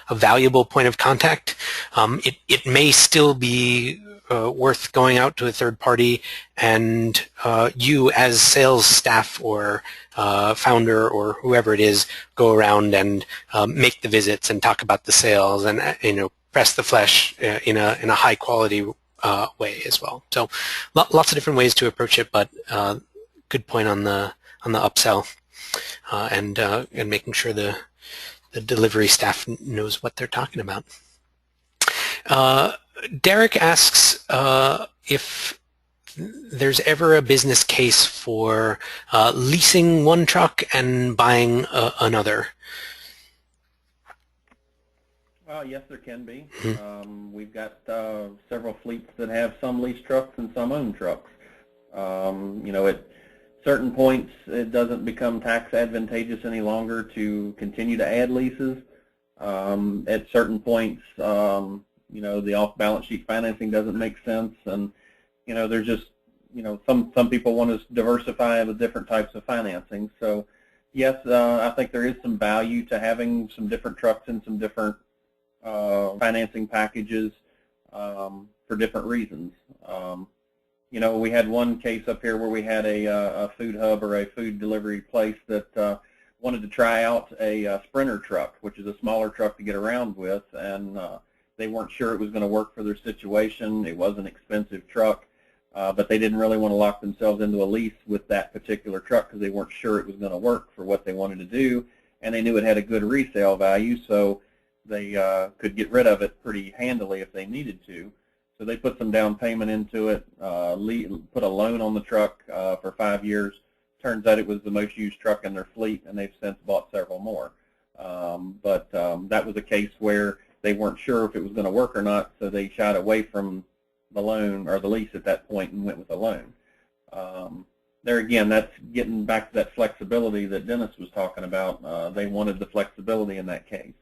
valuable point of contact, it may still be worth going out to a third party, and you as sales staff or founder or whoever it is go around and make the visits and talk about the sales and press the flesh in a high quality way as well. So lots of different ways to approach it, but good point on the upsell and making sure the delivery staff knows what they're talking about. Derryck asks if there's ever a business case for leasing one truck and buying another. Well, yes, there can be. We've got several fleets that have some lease trucks and some own trucks. At certain points, it doesn't become tax advantageous any longer to continue to add leases. At certain points, the off-balance sheet financing doesn't make sense, and there's just some people want to diversify the different types of financing. So, yes, I think there is some value to having some different trucks and some different financing packages for different reasons. We had one case up here where we had a food hub or a food delivery place that wanted to try out a Sprinter truck, which is a smaller truck to get around with, and they weren't sure it was going to work for their situation. It was an expensive truck, but they didn't really want to lock themselves into a lease with that particular truck because they weren't sure it was going to work for what they wanted to do, and they knew it had a good resale value, so they could get rid of it pretty handily if they needed to. So they put some down payment into it, put a loan on the truck for 5 years. Turns out it was the most used truck in their fleet, and they've since bought several more. But that was a case where they weren't sure if it was going to work or not, so they shied away from the loan or the lease at that point and went with a loan. There again, that's getting back to that flexibility that Dennis was talking about. They wanted the flexibility in that case.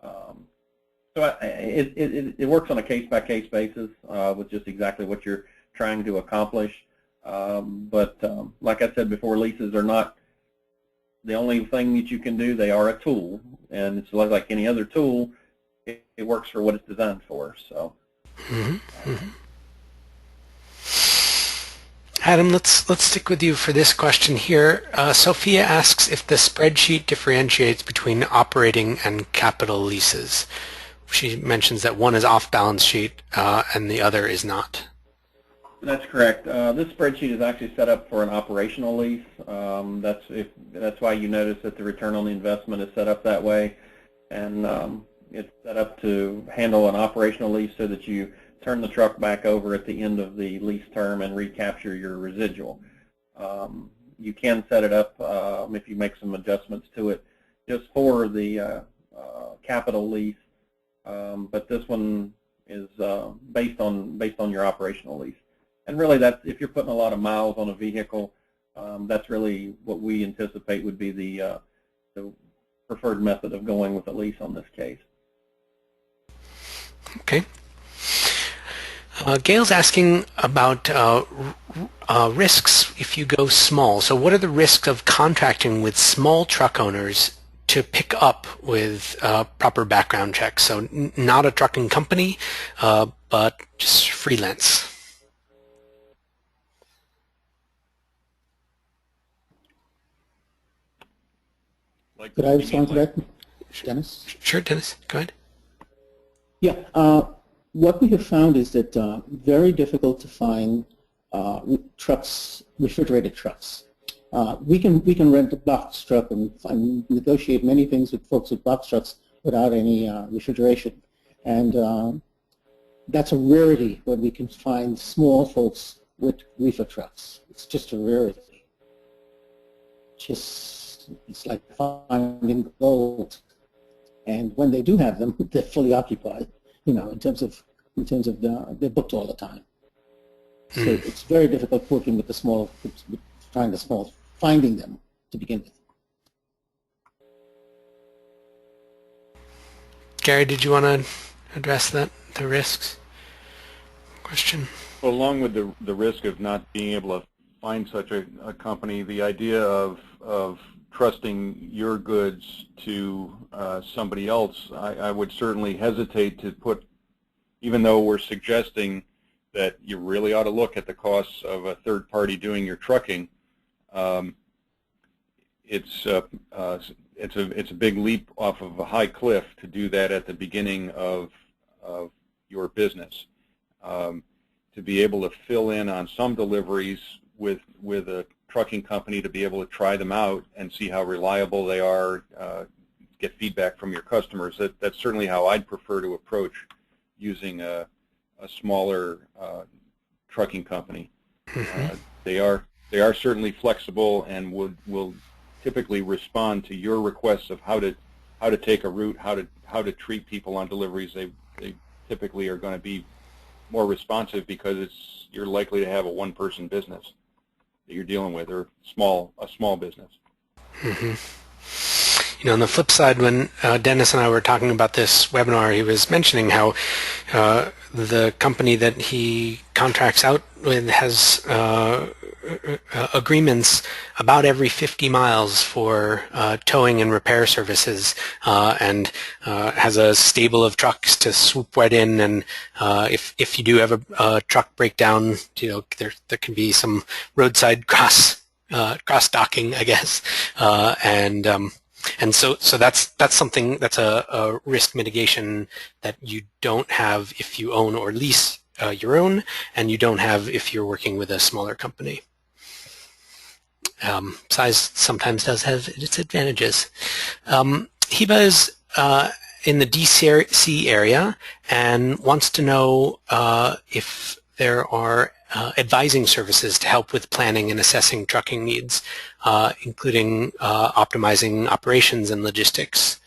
So it works on a case-by-case basis with just exactly what you're trying to accomplish. But like I said before, leases are not the only thing that you can do. They are a tool, and it's like any other tool. It works for what it's designed for. So, Adam, let's stick with you for this question here. Sophia asks if the spreadsheet differentiates between operating and capital leases. She mentions that one is off balance sheet and the other is not. That's correct. This spreadsheet is actually set up for an operational lease. That's why you notice that the return on the investment is set up that way, and it's set up to handle an operational lease so that you turn the truck back over at the end of the lease term and recapture your residual. You can set it up if you make some adjustments to it just for the capital lease, but this one is based on your operational lease. And really, that's if you're putting a lot of miles on a vehicle, that's really what we anticipate would be the preferred method of going with a lease on this case. Okay. Gail's asking about risks if you go small. So what are the risks of contracting with small truck owners to pick up with proper background checks? So not a trucking company, but just freelance. Could I respond to that, Dennis? Sure, Dennis. Go ahead. Yeah. What we have found is that very difficult to find trucks, refrigerated trucks. We can rent a box truck and negotiate many things with folks with box trucks without any refrigeration, and that's a rarity when we can find small folks with reefer trucks. It's just a rarity. It's like finding gold, and when they do have them, they're fully occupied. In terms of they're booked all the time. So it's very difficult working with the small, finding them to begin with. Gary, did you want to address the risks question? Well, along with the risk of not being able to find such a company, the idea of trusting your goods to somebody else, I would certainly hesitate to put, even though we're suggesting that you really ought to look at the costs of a third party doing your trucking. It's a big leap off of a high cliff to do that at the beginning of your business. To be able to fill in on some deliveries with a trucking company, to be able to try them out and see how reliable they are, get feedback from your customers. That's certainly how I'd prefer to approach using a smaller trucking company. They are certainly flexible and will typically respond to your requests of how to take a route, how to treat people on deliveries. They typically are going to be more responsive because you're likely to have a one-person business that you're dealing with, or a small business. On the flip side, when Dennis and I were talking about this webinar, he was mentioning how the company that he contracts out with has agreements about every 50 miles for towing and repair services, and has a stable of trucks to swoop right in, and if you do have a truck breakdown, there can be some roadside cross cross-docking, I guess, and so that's something that's a risk mitigation that you don't have if you own or lease your own, and you don't have if you're working with a smaller company. Size sometimes does have its advantages. Hiba is in the DC area and wants to know if there are advising services to help with planning and assessing trucking needs, including optimizing operations and logistics.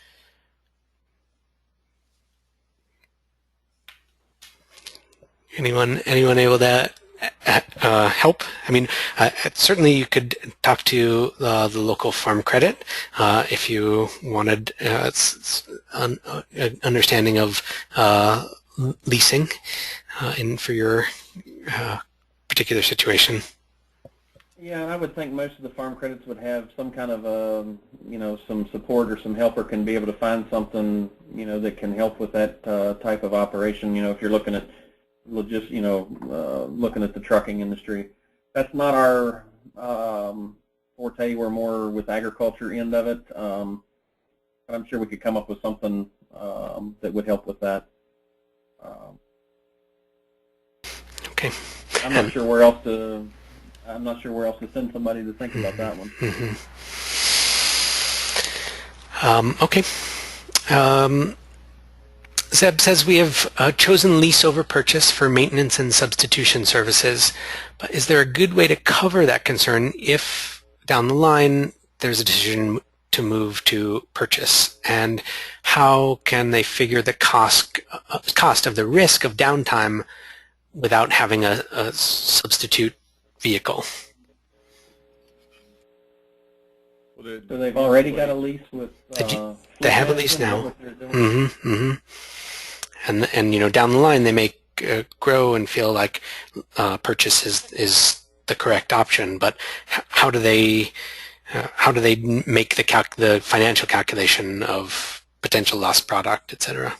Anyone able to help? I mean, certainly you could talk to the local farm credit if you wanted an understanding of leasing for your particular situation. Yeah, I would think most of the farm credits would have some kind of, some support or some help, or can be able to find something, that can help with that type of operation. If you're looking at looking at the trucking industry. That's not our forte. We're more with the agriculture end of it. But I'm sure we could come up with something that would help with that. Okay. I'm not sure where else to send somebody to think about that one. Mm-hmm. Okay. Zeb says we have chosen lease over purchase for maintenance and substitution services, but is there a good way to cover that concern if down the line there's a decision to move to purchase? And how can they figure the cost of the risk of downtime without having a substitute vehicle? So they've already got a lease with. They have a lease now. Mm-hmm. Mm-hmm. And down the line they may grow and feel like purchase is the correct option. But how do they make the financial calculation of potential lost product, etc.?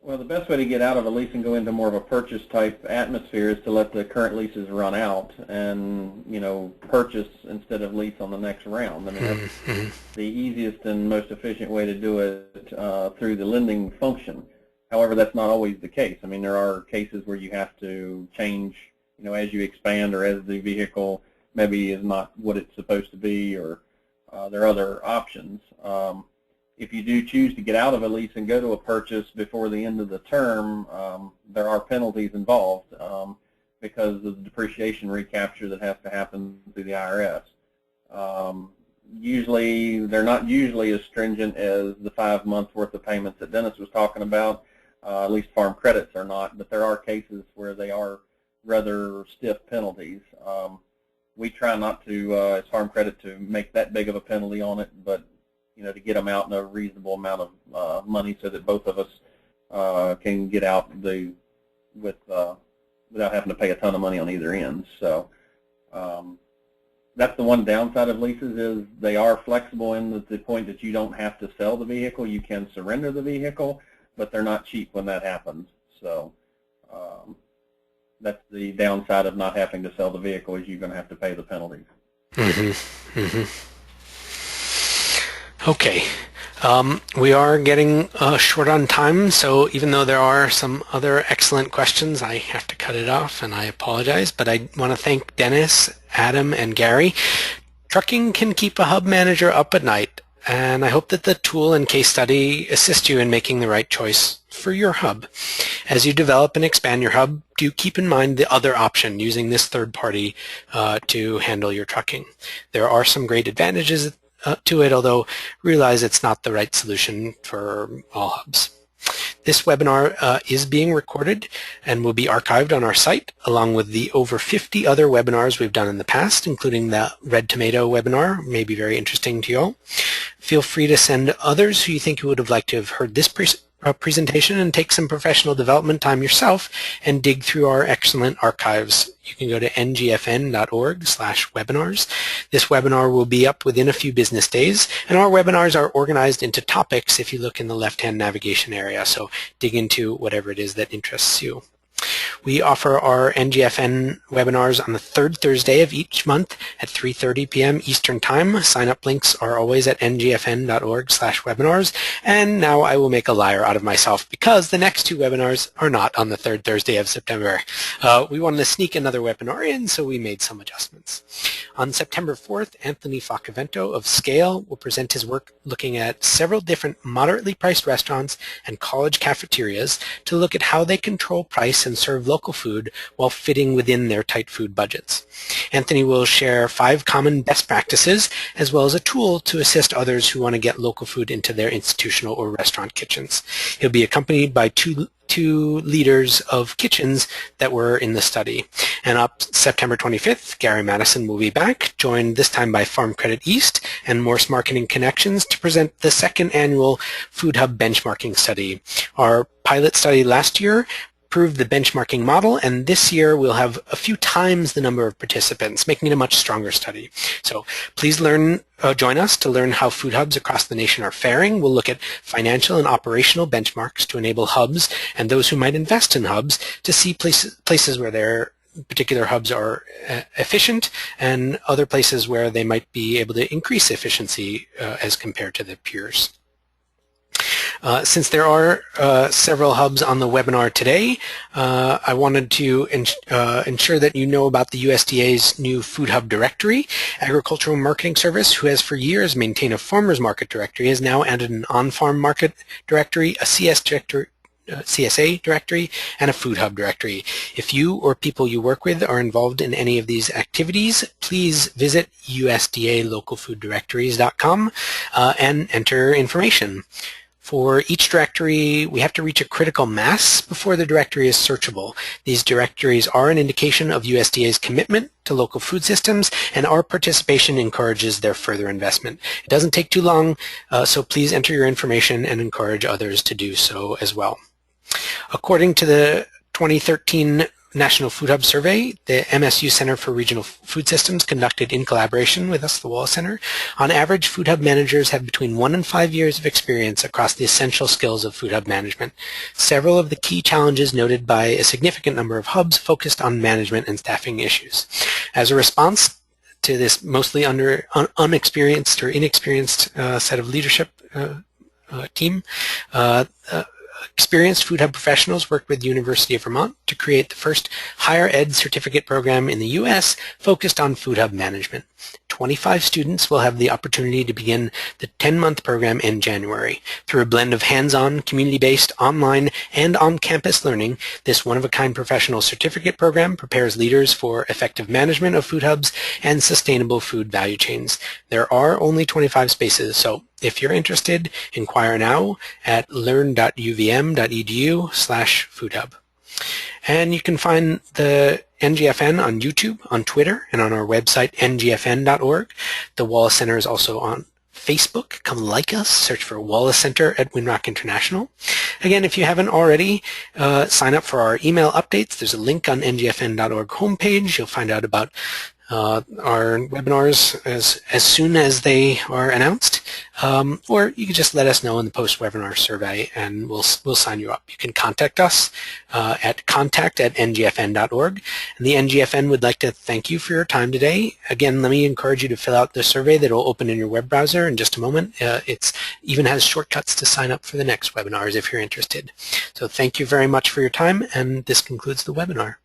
Well, the best way to get out of a lease and go into more of a purchase type atmosphere is to let the current leases run out and, purchase instead of lease on the next round. I mean, that's the easiest and most efficient way to do it through the lending function. However, that's not always the case. I mean, there are cases where you have to change, as you expand or as the vehicle maybe is not what it's supposed to be, or there are other options. If you do choose to get out of a lease and go to a purchase before the end of the term, there are penalties involved because of the depreciation recapture that has to happen through the IRS. Usually, they're not usually as stringent as the 5 months worth of payments that Dennis was talking about. At least farm credits are not, but there are cases where they are rather stiff penalties. We try not to, as farm credit, to make that big of a penalty on it, but to get them out in a reasonable amount of money so that both of us can get out without having to pay a ton of money on either end. So that's the one downside of leases, is they are flexible in the point that you don't have to sell the vehicle. You can surrender the vehicle, but they're not cheap when that happens. So that's the downside of not having to sell the vehicle, is you're going to have to pay the penalties. Mm-hmm. Mm-hmm. Okay, we are getting short on time, so even though there are some other excellent questions, I have to cut it off, and I apologize, but I want to thank Dennis, Adam, and Gary. Trucking can keep a hub manager up at night, and I hope that the tool and case study assist you in making the right choice for your hub. As you develop and expand your hub, do keep in mind the other option, using this third party to handle your trucking. There are some great advantages to it, although realize it's not the right solution for all hubs. This webinar is being recorded and will be archived on our site, along with the over 50 other webinars we've done in the past, including the Red Tomato webinar, may be very interesting to you all. Feel free to send others who you think would have liked to have heard this presentation, and take some professional development time yourself and dig through our excellent archives. You can go to ngfn.org/webinars. This webinar will be up within a few business days, and our webinars are organized into topics if you look in the left-hand navigation area, so dig into whatever it is that interests you. We offer our NGFN webinars on the third Thursday of each month at 3:30 p.m. Eastern Time. Sign-up links are always at ngfn.org/webinars. And now I will make a liar out of myself because the next two webinars are not on the third Thursday of September. We wanted to sneak another webinar in, so we made some adjustments. On September 4th, Anthony Facavento of Scale will present his work looking at several different moderately priced restaurants and college cafeterias to look at how they control price and serve local food while fitting within their tight food budgets. Anthony will share 5 common best practices as well as a tool to assist others who want to get local food into their institutional or restaurant kitchens. He'll be accompanied by two leaders of kitchens that were in the study. And up September 25th, Gary Madison will be back, joined this time by Farm Credit East and Morse Marketing Connections to present the second annual Food Hub benchmarking study. Our pilot study last year proved the benchmarking model, and this year we'll have a few times the number of participants, making it a much stronger study. So please join us to learn how food hubs across the nation are faring. We'll look at financial and operational benchmarks to enable hubs and those who might invest in hubs to see places where their particular hubs are efficient and other places where they might be able to increase efficiency as compared to their peers. Since there are several hubs on the webinar today, I wanted to ensure that you know about the USDA's new Food Hub Directory. Agricultural Marketing Service, who has for years maintained a farmers market directory, has now added an on-farm market directory, a CSA directory, and a Food Hub directory. If you or people you work with are involved in any of these activities, please visit usdalocalfooddirectories.com and enter information. For each directory, we have to reach a critical mass before the directory is searchable. These directories are an indication of USDA's commitment to local food systems, and our participation encourages their further investment. It doesn't take too long, so please enter your information and encourage others to do so as well. According to the 2013 National Food Hub Survey, the MSU Center for Regional Food Systems conducted in collaboration with us, the Wallace Center. On average, Food Hub managers have between 1 and 5 years of experience across the essential skills of Food Hub management. Several of the key challenges noted by a significant number of hubs focused on management and staffing issues. As a response to this mostly unexperienced or inexperienced set of leadership team, experienced Food Hub professionals worked with the University of Vermont to create the first higher ed certificate program in the U.S. focused on Food Hub management. 25 students will have the opportunity to begin the 10-month program in January. Through a blend of hands-on, community-based, online, and on-campus learning, this one-of-a-kind professional certificate program prepares leaders for effective management of food hubs and sustainable food value chains. There are only 25 spaces, so if you're interested, inquire now at learn.uvm.edu/foodhub. And you can find the NGFN on YouTube, on Twitter, and on our website, ngfn.org. The Wallace Center is also on Facebook. Come like us. Search for Wallace Center at Winrock International. Again, if you haven't already, sign up for our email updates. There's a link on ngfn.org homepage. You'll find out about our webinars as soon as they are announced, or you can just let us know in the post-webinar survey and we'll sign you up. You can contact us at contact@ngfn.org, and the NGFN would like to thank you for your time today. Again, let me encourage you to fill out the survey that will open in your web browser in just a moment. It even has shortcuts to sign up for the next webinars if you're interested. So thank you very much for your time, and this concludes the webinar.